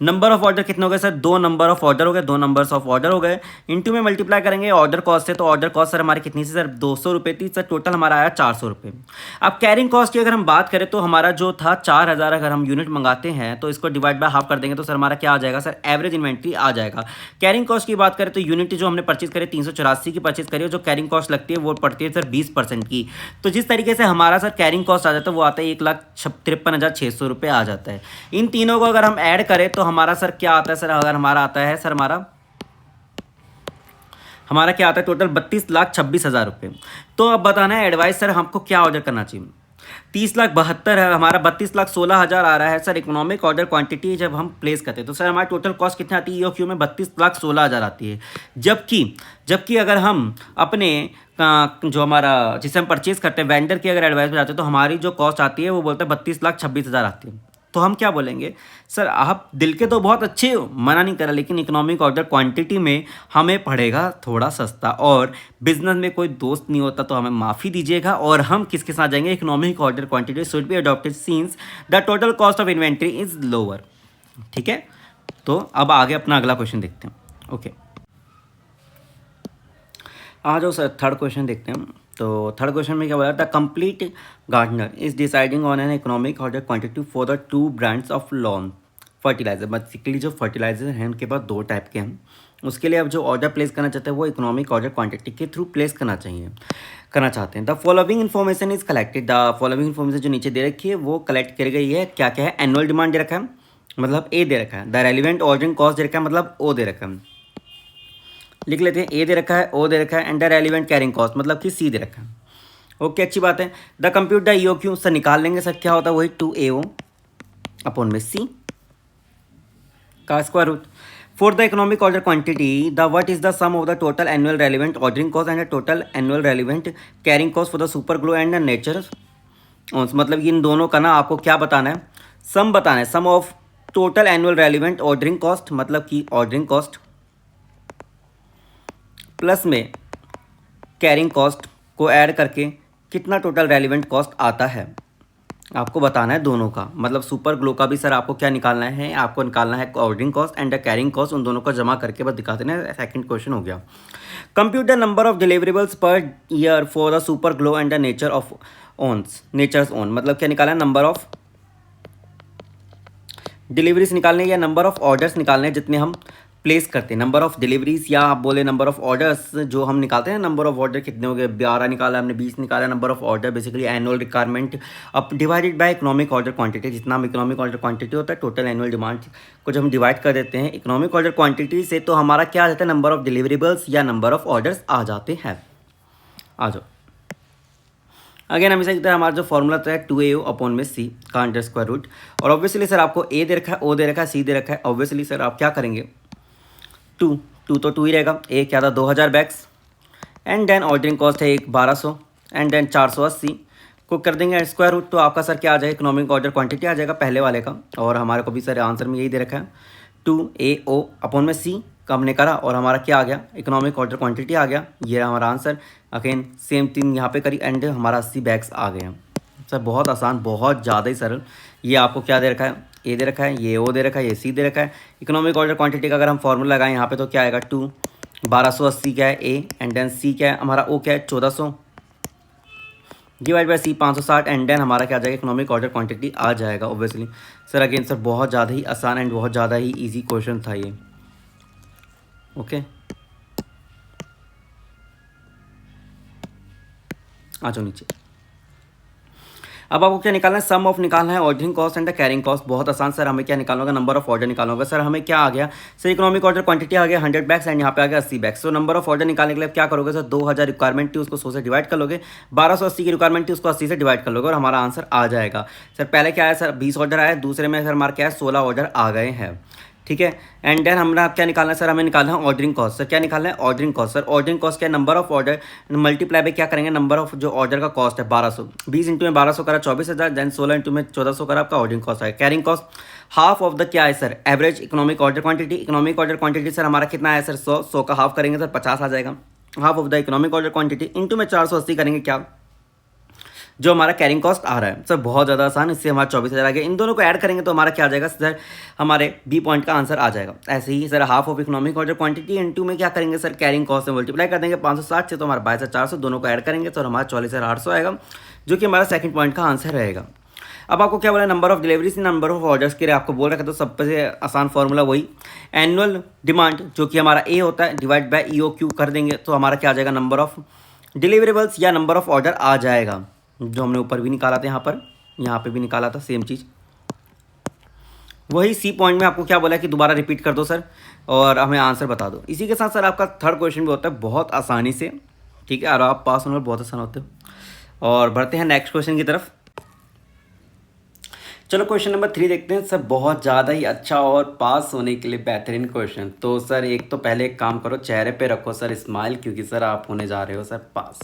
नंबर ऑफ ऑर्डर कितने हो गए सर, 2 नंबर ऑफ ऑर्डर हो गए, 2 नंबर्स ऑफ ऑर्डर हो गए। इंटू में मल्टीप्लाई करेंगे ऑर्डर कॉस्ट से, तो ऑर्डर कॉस्ट सर हमारी कितनी थी सर, 200 रुपये थी सर, टोटल हमारा आया 400 रुपये। अब कैरिंग कॉस्ट की अगर हम बात करें तो हमारा जो था 4000 अगर हम यूनिट मंगाते हैं तो इसको डिवाइड बाय हाफ कर देंगे तो सर हमारा क्या आ जाएगा सर, एवरेज इन्वेंट्री आ जाएगा। कैरिंग कॉस्ट की बात करें तो यूनिट जो हमने परचेज करी 384 की परचेज करी है, जो कैरिंग कॉस्ट लगती है वो पड़ती है सर 20% की। तो जिस तरीके से हमारा सर कैरिंग कॉस्ट आ जाता है वो आता है 1,53,600 रुपये आ जाता है। इन तीनों को अगर हम ऐड करें तो हमारा सर क्या आता है सर, अगर हमारा आता है सर हमारा क्या आता है टोटल 32,26,000 रुपये। तो अब बताना है एडवाइस सर हमको क्या ऑर्डर करना चाहिए। 30,72,000 है हमारा, 32,16,000 आ रहा है सर इकोनॉमिक ऑर्डर क्वांटिटी जब हम प्लेस करते हैं तो सर हमारी टोटल कॉस्ट कितनी आती है EOQ में, 32,16,000 आती है। जबकि अगर हम अपने जो हमारा जिसे हम परचेज करते हैं वेंडर की अगर एडवाइस में जाते हैं तो हमारी जो कॉस्ट आती है वो बोलते हैं 32,26,000 आती है। तो हम क्या बोलेंगे सर, आप दिल के तो बहुत अच्छे हो, मना नहीं करा, लेकिन इकोनॉमिक ऑर्डर क्वांटिटी में हमें पड़ेगा थोड़ा सस्ता, और बिजनेस में कोई दोस्त नहीं होता तो हमें माफ़ी दीजिएगा। और हम किसके साथ जाएंगे, economic order quantity should be adopted since the total cost of inventory is lower. ठीक है, तो अब आगे अपना अगला क्वेश्चन देखते हैं। ओके, आ जाओ सर थर्ड क्वेश्चन देखते हैं। तो थर्ड क्वेश्चन में क्या बोला, the complete gardener is deciding on an economic order quantity for the 2 brands of lawn fertiliser. Basically जो फर्टिलाइजर हैं उनके पास 2 टाइप के हैं, उसके लिए अब जो ऑर्डर प्लेस करना चाहते हैं वो इकोनॉमिक ऑर्डर क्वांटिटी के थ्रू प्लेस करना चाहते हैं। The following information is collected, the following information जो नीचे दे रखी है वो कलेक्ट करी गई है। क्या क्या है, एनुअल डिमांड दे रखा है मतलब ए दे रखा है, द रेलिवेंट ऑर्डरिंग कॉस्ट दे रखा है मतलब ओ दे रखा है, लिख लेते हैं ए दे रखा है, ओ दे रखा है, and the relevant carrying cost मतलब कि सी दे रखा है। ओके, अच्छी बात है। The compute the EOQ sir निकाल लेंगे सर, क्या होता है वही 2AO अपॉन में C का square root. For the economic order quantity the what is the sum of the total annual relevant ordering cost and the total annual relevant carrying cost for the super glow and the nature. मतलब इन दोनों का ना आपको क्या बताना है, sum बताना है, sum of total annual relevant ordering cost मतलब कि ऑर्डरिंग कॉस्ट प्लस में कैरिंग कॉस्ट को ऐड करके कितना टोटल रेलिवेंट कॉस्ट आता है आपको बताना है दोनों का। मतलब सुपर ग्लो का भी सर आपको क्या निकालना है, आपको निकालना है ordering cost and the carrying cost, उन दोनों को जमा करके बस दिखा देना है। सेकंड क्वेश्चन हो गया, compute the number of deliverables per year for the super glow and the natures own. मतलब क्या निकालना है, नंबर ऑफ डिलीवरीज निकालने या नंबर ऑफ ऑर्डर्स निकालने जितने हम प्लेस करते हैं, नंबर ऑफ डिलीवरीज या आप बोले नंबर ऑफ ऑर्डर्स जो हम निकालते हैं, नंबर ऑफ ऑर्डर कितने हो गए, 12 निकाला हमने, 20 निकाला, number of order basically annual requirement अब divided by economic order quantity, जितना हम इकोनॉमिक ऑर्डर क्वांटिटी होता है टोटल एनुअल डिमांड को जब हम डिवाइड कर देते हैं इकोनॉमिक ऑर्डर क्वांटिटी से, तो हमारा क्या आ जाता है, नंबर ऑफ डिलीवरेबल्स या नंबर ऑफ ऑर्डर्स आ जाते हैं। आ जाओ अगेन हमेशा की तरह हमारा जो फॉर्मूला था है 2AO अपॉन में C का अंडर स्क्वायर रूट, और ऑब्वियसली सर आपको A दे रखा है, O दे रखा है, C दे रखा है, ऑब्वियसली सर आप क्या करेंगे, टू तो टू ही रहेगा, A क्या था 2000 bags, and then ordering cost है 1200 एंड देन 480 को कर देंगे स्क्वायर रूट, तो आपका सर क्या आ जाएगा, इकोनॉमिक ऑर्डर क्वांटिटी आ जाएगा पहले वाले का, और हमारे को भी सर आंसर में यही दे रखा है 2AO अपॉन में C का हमने करा, और हमारा क्या आ गया, इकोनॉमिक ऑर्डर क्वांटिटी आ गया, ये हमारा आंसर। अगेन सेम थिंग यहाँ पे करी एंड हमारा 80 बैग्स आ गए हैं। सर बहुत आसान, बहुत ज़्यादा ही सरल। ये आपको क्या दे रखा है, ए दे रखा है, ये ओ दे रखा है, ये सी दे रखा है। इकोनॉमिक ऑर्डर क्वांटिटी का अगर हम फॉर्मूला लगाएं यहाँ पे तो क्या आएगा 2 1280 क्या है ए, एंड देन सी क्या है हमारा ओ क्या है 1400 divide by C 560, and then हमारा क्या आ जाएगा, इकोनॉमिक ऑर्डर क्वांटिटी आ जाएगा ऑब्वियसली। सर अगेन सर बहुत ज़्यादा ही आसान एंड बहुत ज़्यादा ही ईजी क्वेश्चन था ये। ओके आ जाओ नीचे। अब आपको क्या निकालना है, सम ऑफ निकालना है ordering cost and the carrying cost. बहुत आसान सर, हमें क्या निकालना होगा, नंबर ऑफ ऑर्डर निकालना होगा। सर हमें क्या आ गया, सर इकोनॉमिक ऑर्डर क्वांटिटी आ गया 100 बैग्स एंड यहाँ पे आ गया 80 बैग्स। तो नंबर ऑफ ऑर्डर निकालने के लिए क्या करोगे सर, 2000 रिक्वायरमेंट थी उसको 100 से डिवाइड कर लोगे, 1280 की रिक्वायरमेंट थी उसको 80 से डिवाइड कर लोगे और हमारा आंसर आ जाएगा। सर पहले क्या है सर 20 ऑर्डर आया, दूसरे में सर हमारा क्या है 16 ऑर्डर आ गए हैं, ठीक है। एंड देन हमारा क्या निकालना है सर, हमें निकालना है ऑर्डरिंग कॉस्ट। सर क्या निकालना है, ordering cost. Sir ordering cost क्या है, number of order multiply by क्या करेंगे, नंबर ऑफ जो ऑर्डर का कॉस्ट है 1200, 20 इंटू में 1200 करा 24,000, देन 16 इंटू में 1400 करा आपका ऑर्डरिंग कॉस्ट है। Carrying cost half of the क्या है sir, average economic order quantity. Economic order quantity sir हमारा कितना है सर 100 का हाफ करेंगे सर 50 आ जाएगा, half of the economic order quantity into में 480 करेंगे क्या, जो हमारा कैरिंग कॉस्ट आ रहा है। सर बहुत ज़्यादा आसान, इससे हमारा 24,000 आ गया। इन दोनों को ऐड करेंगे तो हमारा क्या आ जाएगा सर, हमारे बी पॉइंट का आंसर आ जाएगा। ऐसे ही sir half of economic order quantity into में क्या करेंगे सर, कैरिंग कॉस्ट से मल्टीप्लाई कर देंगे 560 से, तो हमारा 22,400 दोनों को ऐड करेंगे तो हमारा 44,800 आएगा, जो कि हमारा सेकंड पॉइंट का आंसर रहेगा। अब आपको क्या बोला, number of deliveries number of orders के लिए आपको बोल रखा, तो सबसे आसान फॉर्मूला वही एनुअल डिमांड जो कि हमारा ए होता है डिवाइड बाय EOQ कर देंगे तो हमारा क्या आ जाएगा, नंबर ऑफ डिलीवरेबल्स या नंबर ऑफ ऑर्डर आ जाएगा, जो हमने ऊपर भी निकाला था यहाँ पे भी निकाला था सेम चीज़। वही सी पॉइंट में आपको क्या बोला कि दोबारा रिपीट कर दो सर और हमें आंसर बता दो। इसी के साथ सर आपका थर्ड क्वेश्चन भी होता है बहुत आसानी से, ठीक है, और आप पास होने में बहुत आसान होते हो। और बढ़ते हैं नेक्स्ट क्वेश्चन की तरफ। चलो क्वेश्चन नंबर 3 देखते हैं सर, बहुत ज़्यादा ही अच्छा और पास होने के लिए बेहतरीन क्वेश्चन। तो सर एक तो पहले एक काम करो, चेहरे पे रखो सर स्माइल, क्योंकि सर आप होने जा रहे हो सर पास,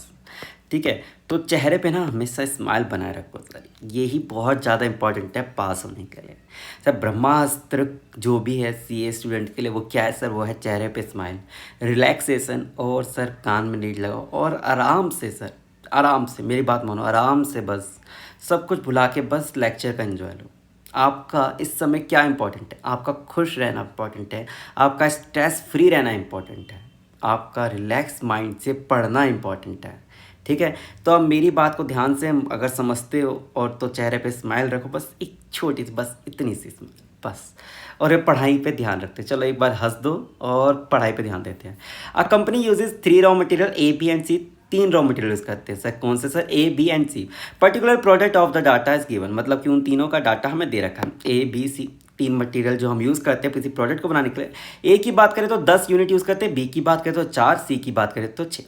ठीक है। तो चेहरे पे ना हमेशा स्माइल बनाए रखो सर, यही बहुत ज़्यादा इंपॉर्टेंट है पास होने के लिए। सर ब्रह्मास्त्र जो भी है CA स्टूडेंट के लिए वो क्या है सर, वो है चेहरे पे स्माइल, रिलैक्सेशन, और सर कान में लीड लगाओ और आराम से सर, आराम से मेरी बात मानो, आराम से बस सब कुछ भुला के बस लेक्चर का एंजॉय लो। आपका इस समय क्या इंपॉर्टेंट है, आपका खुश रहना इंपॉर्टेंट है, आपका स्ट्रेस फ्री रहना इंपॉर्टेंट है, आपका रिलैक्स माइंड से पढ़ना इंपॉर्टेंट है, ठीक है। तो अब मेरी बात को ध्यान से अगर समझते हो और तो चेहरे पे स्माइल रखो, बस एक छोटी सी, बस इतनी सी स्माइल बस, और ये पढ़ाई पे ध्यान रखते हैं। चलो एक बार हंस दो और पढ़ाई पे ध्यान देते हैं। A company uses 3 raw material A, B and C, 3 raw material use करते हैं सर, कौन से sir, A, B and C। Particular product of the data is given, मतलब कि उन तीनों का डाटा हमें दे रखा है, A, B, C, 3 मटेरियल जो हम यूज़ करते हैं किसी प्रोडक्ट को बनाने के लिए। A की बात करें तो 10 यूनिट यूज़ करते हैं, B की बात करें तो 4, C की बात करें तो 6।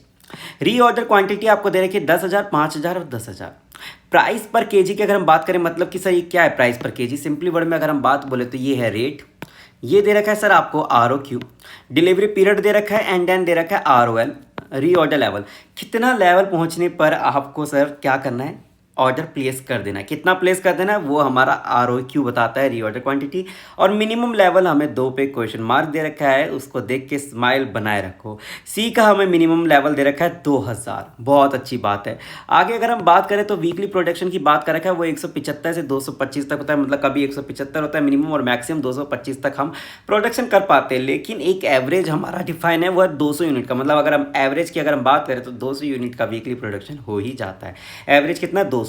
रीऑर्डर क्वांटिटी आपको दे रखी है 10,000, 5,000 और 10,000। प्राइस पर केजी की अगर हम बात करें, मतलब कि सर ये क्या है प्राइस पर केजी, सिंपली वर्ड में अगर हम बात बोले तो ये है रेट, ये दे रखा है सर आपको ROQ, डिलीवरी पीरियड दे रखा है, एंड देन दे रखा है ROL, रीऑर्डर लेवल, कितना लेवल पहुंचने पर आपको सर क्या करना है, ऑर्डर प्लेस कर देना है, कितना प्लेस कर देना है वो हमारा ROQ बताता है, रीऑर्डर क्वांटिटी। और मिनिमम लेवल हमें 2 पे क्वेश्चन मार्क दे रखा है, उसको देख के स्माइल बनाए रखो। C का हमें मिनिमम लेवल दे रखा है 2000, बहुत अच्छी बात है। आगे अगर हम बात करें तो वीकली प्रोडक्शन की बात कर रखा है, वो 175 से 225 तक होता है, मतलब कभी 175 होता है मिनिमम और मैक्सिमम 225 तक हम प्रोडक्शन कर पाते हैं। लेकिन एक एवरेज हमारा डिफाइन है वो है 200 यूनिट का, मतलब अगर हम एवरेज की अगर हम बात करें तो 200 यूनिट का वीकली प्रोडक्शन हो ही जाता है। एवरेज कितना 200।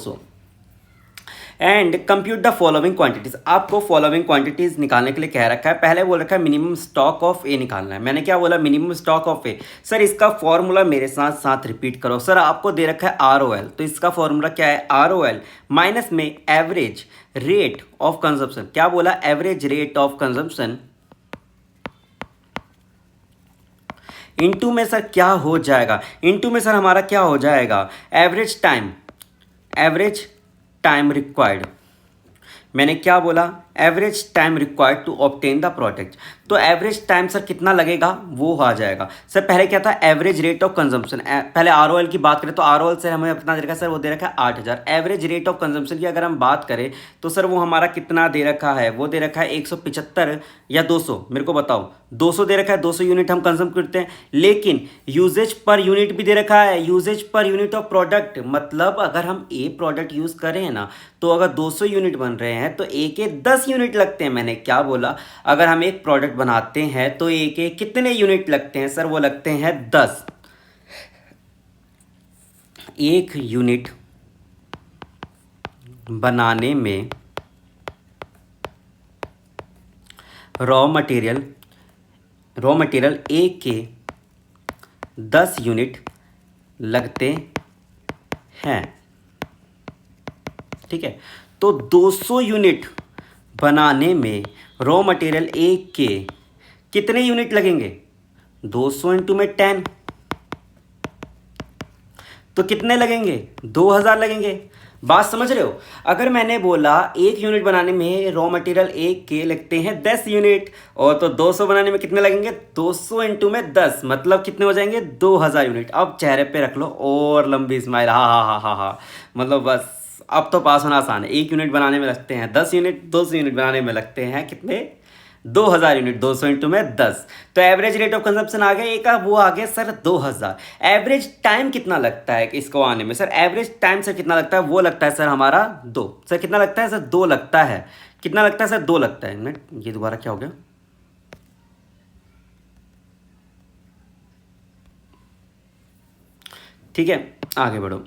And compute the following quantities. आपको फॉलोइंग क्वांटिटीज निकालने के लिए कह रखा है। पहले बोल रखा है मिनिमम स्टॉक ऑफ ए निकालना है। मैंने क्या बोला, minimum stock of A. Sir इसका फॉर्मूला मेरे साथ साथ रिपीट करो। सर आपको दे रखा है ROL, तो इसका फॉर्मूला क्या है, ROL माइनस में एवरेज रेट ऑफ कंजम्पशन। क्या बोला, average rate of consumption into में सर क्या हो जाएगा, इनटू में सर हमारा क्या हो जाएगा, एवरेज टाइम रिक्वायर्ड। मैंने क्या बोला, average time required to obtain the product. तो एवरेज टाइम सर कितना लगेगा वो आ जाएगा। सर पहले क्या था, एवरेज रेट ऑफ कंजम्पशन। पहले ROL की बात करें तो ROL से हमें अपना दे रखा है सर, वो दे रखा है 8000। एवरेज रेट ऑफ कंजम्पशन की अगर हम बात करें तो सर वो हमारा कितना दे रखा है, वो दे रखा है 175 या 200, मेरे को बताओ। 200 दे रखा है, 200 यूनिट हम कंज्यूम करते हैं। लेकिन यूजेज पर यूनिट भी दे रखा है, यूजेज पर यूनिट ऑफ प्रोडक्ट। मतलब अगर हम ए प्रोडक्ट यूज़ करें ना, तो अगर 200 यूनिट बन रहे हैं तो ए के 10 यूनिट लगते हैं। मैंने क्या बोला, अगर हम एक प्रोडक्ट बनाते हैं तो ए के कितने यूनिट लगते हैं, सर वो लगते हैं 10। एक यूनिट बनाने में रॉ मटेरियल ए के 10 यूनिट लगते हैं। ठीक है, तो 200 यूनिट बनाने में रॉ मटेरियल ए के कितने यूनिट लगेंगे, 200 इंटू में 10, तो कितने लगेंगे, 2000 लगेंगे। बात समझ रहे हो। अगर मैंने बोला एक यूनिट बनाने में रॉ मटेरियल ए के लगते हैं 10 यूनिट, और तो 200 बनाने में कितने लगेंगे, 200 इंटू में 10, मतलब कितने हो जाएंगे, 2000 यूनिट। अब चेहरे पे रख लो और लंबी स्माइल, हा हा हा हा हा। मतलब बस अब तो पास होना आसान है। एक यूनिट बनाने में लगते हैं 10 यूनिट, 200 यूनिट बनाने में लगते हैं कितने, 2000 यूनिट। 200 इंटू में 10, तो एवरेज रेट ऑफ कंजम्पशन आ गया एक का, वो आ गया सर 2000। एवरेज टाइम कितना लगता है इसको आने में, सर एवरेज टाइम सर कितना लगता है, वो लगता है सर हमारा 2। सर कितना लगता है, सर 2 लगता है। कितना लगता है सर, 2 लगता है। मिनट, ये दोबारा क्या हो गया, ठीक है आगे बढ़ो।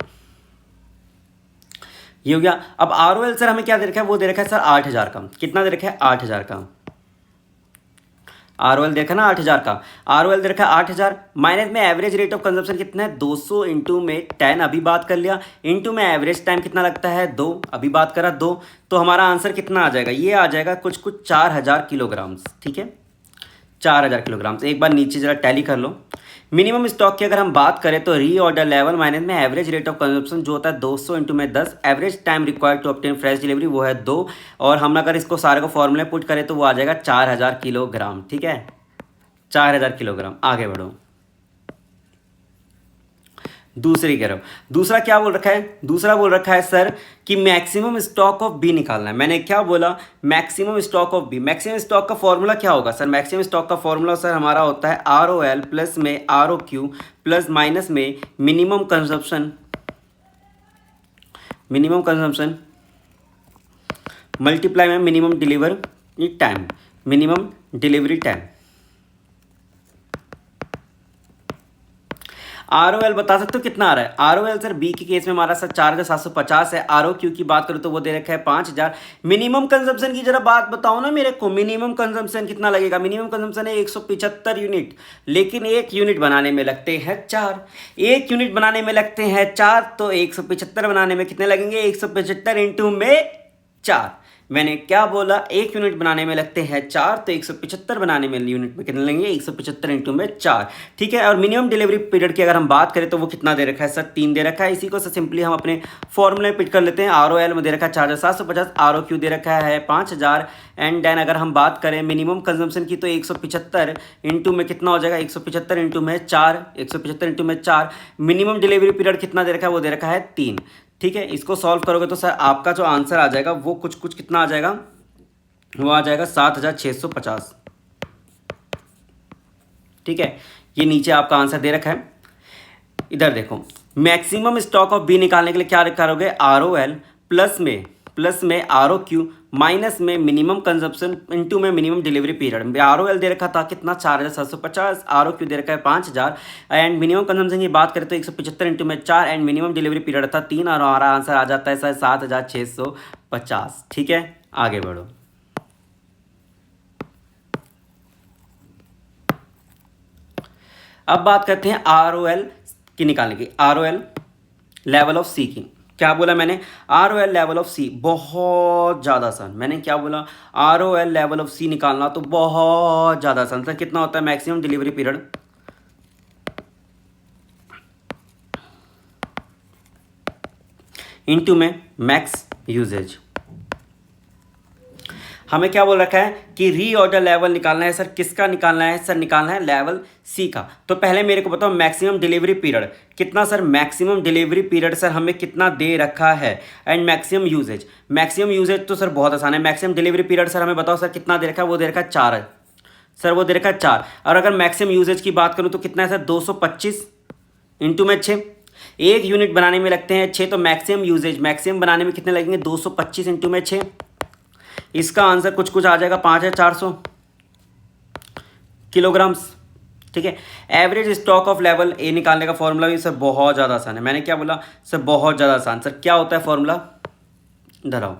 ये हो गया। अब ROL सर हमें क्या दे रखा है, वो दे रखा है सर 8000 का। कितना दे रखा है, 8000 का। ROL देखा ना 8000 का, ROL दे रखा है 8000, माइनस में एवरेज रेट ऑफ कंजम्पशन कितना है, 200 इंटू में 10 अभी बात कर लिया, इंटू में एवरेज टाइम कितना लगता है, 2 अभी बात करा 2। तो हमारा आंसर कितना आ जाएगा, ये आ जाएगा कुछ 4000 किलोग्राम्स। ठीक है, 4000 किलोग्राम्स। एक बार नीचे जरा टैली कर लो। मिनिमम स्टॉक की अगर हम बात करें तो रीऑर्डर लेवल माइनस में एवरेज रेट ऑफ कंजप्शन जो होता है 200 इंटू में 10, average time required to obtain fresh delivery वो है 2, और हम अगर इसको सारे को फॉर्मूले पुट करें तो वो आ जाएगा 4000 किलोग्राम। ठीक है, 4000 किलोग्राम। आगे बढ़ो, दूसरी कह रहा हूँ। दूसरा क्या बोल रखा है, दूसरा बोल रखा है सर कि मैक्सिमम स्टॉक ऑफ बी निकालना है। मैंने क्या बोला, maximum stock of B. Maximum stock का फॉर्मूला क्या होगा सर, मैक्सिमम स्टॉक का फॉर्मूला सर हमारा होता है ROL प्लस में ROQ प्लस माइनस में मिनिमम कंजप्शन मल्टीप्लाई में minimum delivery time, minimum delivery time. ROL बता सकते हो कितना आ रहा है, ROL सर बी के केस में हमारा सर 4750 है। ROQ की बात करूँ तो वो दे रखा है 5000। मिनिमम कंजम्पशन की जरा बात बताओ ना मेरे को, मिनिमम कंजम्पशन कितना लगेगा। मिनिमम कंजम्पशन है 175 यूनिट, लेकिन एक यूनिट बनाने में लगते हैं 4। एक यूनिट बनाने में लगते हैं 4, तो 175 बनाने में कितने लगेंगे, 175 इंटू में 4। मैंने क्या बोला, एक यूनिट बनाने में लगते हैं 4, तो 175 बनाने में यूनिट में कितने लगेंगे, 175 इंटू में 4। ठीक है, और मिनिमम डिलीवरी पीरियड की अगर हम बात करें तो वो कितना दे रखा है सर, 3 दे रखा है। इसी को सर सिंपली हम अपने फॉर्मूले में पिट कर लेते हैं। ROL में दे रखा है 4750, ROQ दे रखा है 5000, एंड देन अगर हम बात करें मिनिमम कंजम्पशन की तो 175 इंटू में कितना हो जाएगा, 175 इंटू में 4, 175 इंटू में 4। मिनिमम डिलीवरी पीरियड कितना दे रखा है, वो दे रखा है 3। ठीक है, इसको सॉल्व करोगे तो सर आपका जो आंसर आ जाएगा वो कुछ कितना आ जाएगा, वो आ जाएगा 7650। ठीक है, ये नीचे आपका आंसर दे रखा है। इधर देखो, मैक्सिमम स्टॉक ऑफ बी निकालने के लिए क्या करोगे, ROL प्लस में ROQ माइनस में मिनिमम कंजप्शन इंटू में मिनिमम डिलीवरी पीरियड। ROL दे रखा था कितना, 4750, ROQ दे रखा है 5000, एंड मिनिमम कंजम्पशन की बात करें तो 175 इंटू में 4, एंड मिनिमम डिलीवरी पीरियड था 3, और हमारा आंसर आ जाता है सर 7650। 50। ठीक है, आगे बढ़ो। अब बात करते हैं ROL की निकालने की, ROL लेवल ऑफ सी की। क्या बोला मैंने? ROL लेवल ऑफ सी बहुत ज़्यादा आसान। मैंने क्या बोला? ROL लेवल ऑफ सी निकालना तो बहुत ज़्यादा आसान। सर कितना होता है मैक्सिमम डिलीवरी पीरियड? इनटू में मैक्स यूजेज। हमें क्या बोल रखा है कि रीऑर्डर लेवल निकालना है। सर किसका निकालना है? सर निकालना है लेवल सी का। तो पहले मेरे को बताओ मैक्सिमम डिलीवरी पीरियड कितना। Sir maximum delivery period sir हमें कितना दे रखा है, and maximum usage. Maximum usage तो सर बहुत आसान है। मैक्सिमम डिलीवरी पीरियड सर हमें बताओ सर कितना दे रखा है? वो दे रखा है 4 है सर, वो दे रखा है 4। और अगर मैक्सिमम यूजेज की बात करूँ तो कितना है सर? 225 इंटू में 6। एक यूनिट बनाने में लगते हैं 6, तो मैक्सिमम यूजेज मैक्सिमम बनाने में कितने लगेंगे? 225 इंटू में 6। इसका आंसर कुछ आ जाएगा 5400 किलोग्राम्स। ठीक है। Average stock of level A निकालने का फॉर्मूला भी सर बहुत ज़्यादा आसान है। मैंने क्या बोला? सर बहुत ज़्यादा आसान। सर क्या होता है फॉर्मूला? धराओ।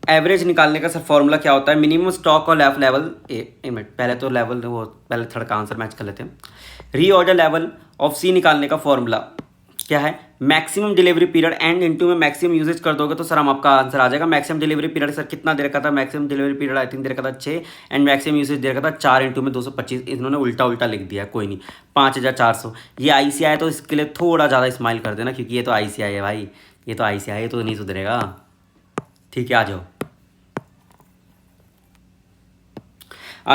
एवरेज निकालने का सर फॉर्मूला क्या होता है? मिनिमम स्टॉक और लेवल ए मिनट पहले तो लेवल वो पहले थर्ड का आंसर मैच कर लेते हैं। रीऑर्डर लेवल ऑफ सी निकालने का फॉर्मूला क्या है? Maximum delivery period and into में मैक्सिमम यूजेज कर दोगे तो सर हम आपका आंसर आ जाएगा। मैक्सिमम डिलीवरी पीरियड सर कितना दे रखा था? Maximum delivery period I think they रखा था 6, एंड मैक्सिमम यूजेज दे रखा था 4 इंटू में 225। इन्होंने उल्टा लिख दिया, कोई नहीं। 5400। ये ICI है तो इसके लिए थोड़ा ज़्यादा स्माइल कर देना, क्योंकि ये तो ICI है भाई, ये तो ICI है, तो नहीं सुधरेगा। ठीक है, आ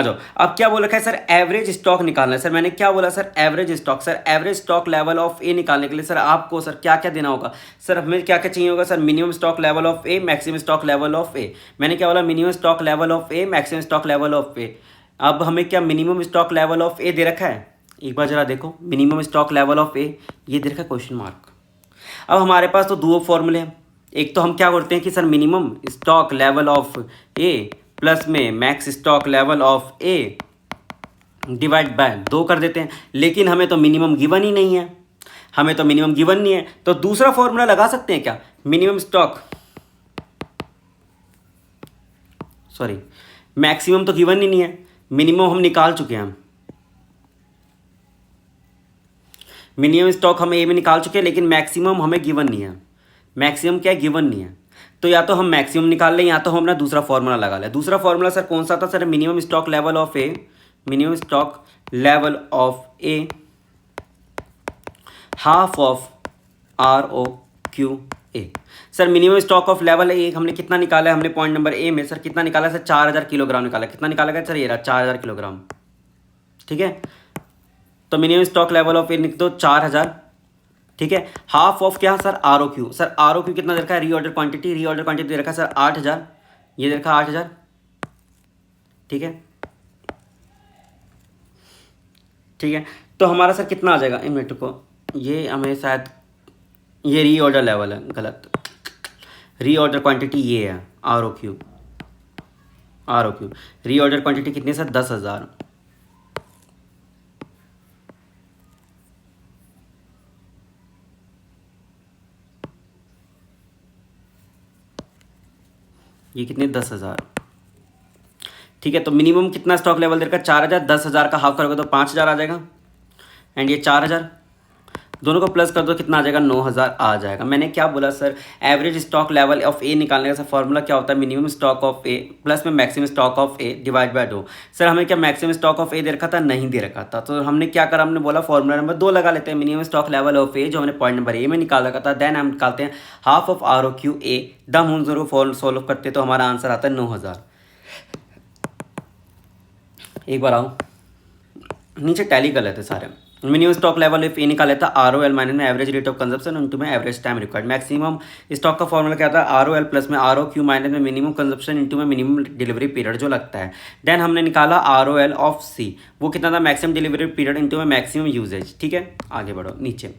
जाओ। अब क्या बोल रखा है सर? एवरेज स्टॉक निकालना है। सर मैंने क्या बोला? Sir average stock. Sir average stock level of a निकालने के लिए सर आपको सर क्या क्या देना होगा? सर हमें क्या क्या चाहिए होगा? Sir minimum stock level of a, maximum stock level of a. मैंने क्या बोला? Minimum stock level of a, maximum stock level of a. अब हमें क्या minimum stock level of a दे रखा है? एक बार जरा देखो, minimum stock level of a ये दे रखा है क्वेश्चन मार्क। अब हमारे पास तो दो फॉर्मूले हैं। एक तो हम क्या करते हैं कि sir minimum stock level of a plus में max stock level of a divide by 2 कर देते हैं, लेकिन हमें तो मिनिमम गिवन ही नहीं है। हमें तो मिनिमम गिवन नहीं है, तो दूसरा फॉर्मूला लगा सकते हैं क्या? मिनिमम स्टॉक, सॉरी मैक्सिमम तो गिवन ही नहीं है, मिनिमम हम निकाल चुके हैं। मिनिमम स्टॉक हम ए में निकाल चुके हैं, लेकिन मैक्सिमम हमें गिवन नहीं है। मैक्सिमम क्या है? गिवन नहीं है। तो या तो हम मैक्सिमम निकाल लें या तो हम अपना दूसरा फॉर्मूला लगा लें। दूसरा फॉर्मूला सर कौन सा था? Sir minimum stock level of A, minimum stock level of A half of ROQA। Sir minimum stock of level A हमने कितना निकाला है? हमने पॉइंट नंबर ए में सर कितना निकाला है? सर 4000 किलोग्राम निकाला। कितना निकाला गया सर? ये रहा 4000 किलोग्राम। ठीक है, तो मिनिमम स्टॉक लेवल ऑफ ए लिख दो 4000। ठीक है, हाफ ऑफ क्या सर? ROQ। सर ROQ कितना दे रखा है? Reorder quantity. रीऑर्डर क्वांटिटी दे रखा है सर 8000, ये दे रखा 8000। ठीक है, ठीक है, तो हमारा सर कितना आ जाएगा? इन मिनट को, ये हमें शायद ये रीऑर्डर लेवल है, गलत। रीऑर्डर क्वांटिटी ये है ROQ। रीऑर्डर क्वांटिटी कितनी सर? 10,000। ये कितने? 10,000। ठीक है, तो मिनिमम कितना स्टॉक लेवल दे रखा है? 4000। 10,000 का हाफ करोगे तो 5000 आ जाएगा, एंड ये 4000 दोनों को प्लस कर दो, कितना आ जाएगा? 9000 आ जाएगा। मैंने क्या बोला sir? Average stock level of a निकालने का सर फॉर्मूला क्या होता है? Minimum stock of a plus में maximum stock of a divide by 2। Sir हमें क्या मैक्सिमम स्टॉक ऑफ ए दे रखा था? नहीं दे रखा था, तो हमने क्या करा? हमने बोला फॉर्मूला नंबर 2 लगा लेते हैं। मिनिमम स्टॉक लेवल ऑफ ए जो हमने पॉइंट नंबर ए में निकाल रखा था, देन हम निकालते हैं हाफ ऑफ ROQA। दम हम जरूर सॉल्व करते तो हमारा आंसर आता है 9000। एक बार आओ नीचे टैली कर लेते सारे। Minimum stock level of a निकाला था ROL माइनस में average rate of consumption into में average time required. Maximum stock का फॉर्मूला क्या था? ROL प्लस में ROQ माइनस में मिनिमम कंजप्शन इनटू में मिनिमम डिलीवरी पीरियड जो लगता है। देन हमने निकाला ROL ऑफ सी, वो कितना था? मैक्सिमम डिलीवरी पीरियड इनटू में मैक्सिमम यूजेज। ठीक है, आगे बढ़ो नीचे।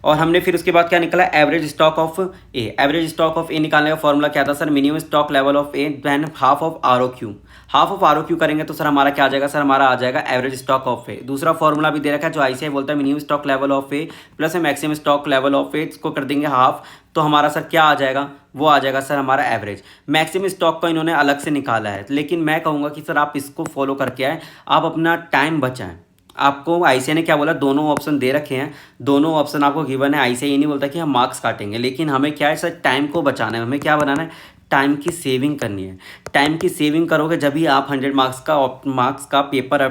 और हमने फिर उसके बाद क्या निकला, average stock of a. Average stock of a निकालने का फॉर्मूला क्या था sir, minimum stock level of a then half of R O Q. Half of R O Q करेंगे तो सर हमारा क्या आ जाएगा, सर हमारा आ जाएगा एवरेज स्टॉक ऑफ ए। दूसरा फॉर्मूला भी दे रखा है जो आईसीआई बोलता है, minimum stock level of a plus maximum stock level of a, इसको कर देंगे हाफ, तो हमारा सर क्या आ जाएगा, वो आ जाएगा सर हमारा एवरेज। मैक्सिमम स्टॉक को इन्होंने अलग से निकाला है, लेकिन मैं कहूँगा कि सर आप इसको फॉलो करके आए, आप अपना टाइम बचाएं। आपको आईसीआई ने क्या बोला, दोनों ऑप्शन दे रखे हैं, दोनों ऑप्शन आपको गिवन है। आईसीआई ये नहीं बोलता कि हम मार्क्स काटेंगे, लेकिन हमें क्या है सर, टाइम को बचाना है, हमें क्या बनाना है, टाइम की सेविंग करनी है। टाइम की सेविंग करोगे जब ही आप 100 मार्क्स का पेपर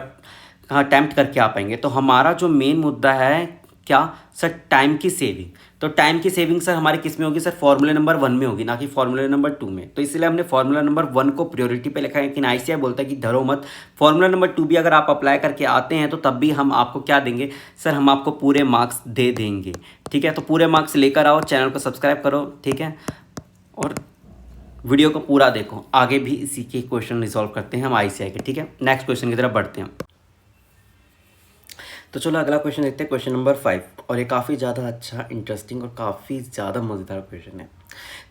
अटैम्प्ट करके आ पाएंगे। तो हमारा जो मेन मुद्दा है क्या सर, टाइम की सेविंग। तो टाइम की सेविंग सर हमारे किस में होगी सर, फॉर्मूले नंबर 1 में होगी, ना कि फॉर्मूले नंबर 2 में। तो इसलिए हमने फॉर्मूला नंबर 1 को प्रायोरिटी पे लिखा है, लेकिन आईसीआई बोलता है कि धरो मत, फॉर्मूला नंबर 2 भी अगर आप अप्लाई करके आते हैं तो तब भी हम आपको क्या देंगे सर, हम आपको पूरे मार्क्स दे देंगे। ठीक है, तो पूरे मार्क्स लेकर आओ, चैनल को सब्सक्राइब करो, ठीक है, और वीडियो को पूरा देखो। आगे भी इसी के क्वेश्चन रिजॉल्व करते हैं हम आईसीआई के। ठीक है, नेक्स्ट क्वेश्चन की तरफ बढ़ते हैं। तो चलो अगला क्वेश्चन देखते हैं, क्वेश्चन नंबर 5, और ये काफ़ी ज़्यादा अच्छा, इंटरेस्टिंग और काफ़ी ज़्यादा मज़ेदार क्वेश्चन है।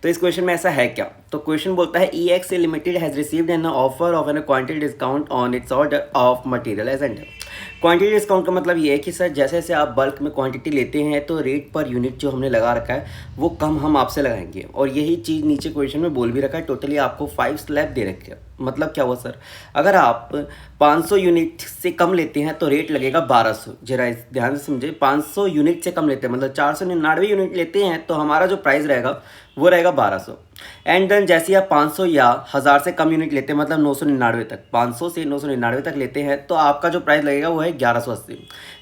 तो इस क्वेश्चन में ऐसा है क्या, तो क्वेश्चन बोलता है EXA limited has received an offer of an quantity discount on its order of material as and. Quantity discount का मतलब ये है कि सर जैसे जैसे आप बल्क में क्वांटिटी लेते हैं तो रेट पर यूनिट जो हमने लगा रखा है वो कम हम आपसे लगाएंगे। और यही चीज़ नीचे क्वेश्चन में बोल भी रखा है, टोटली आपको 5 स्लैब दे रखे हैं। मतलब क्या हुआ सर, अगर आप 500 यूनिट से कम लेते हैं तो रेट लगेगा 1200। जरा ध्यान से समझे, 500 यूनिट से कम लेते हैं मतलब 499 यूनिट लेते हैं तो हमारा जो प्राइस रहेगा वो रहेगा 1200। एंड देन जैसे ही आप 500 या 1000 से कम यूनिट लेते हैं, मतलब 999 तक, 500 से 999 तक लेते हैं तो आपका जो प्राइस लगेगा वो है 1180।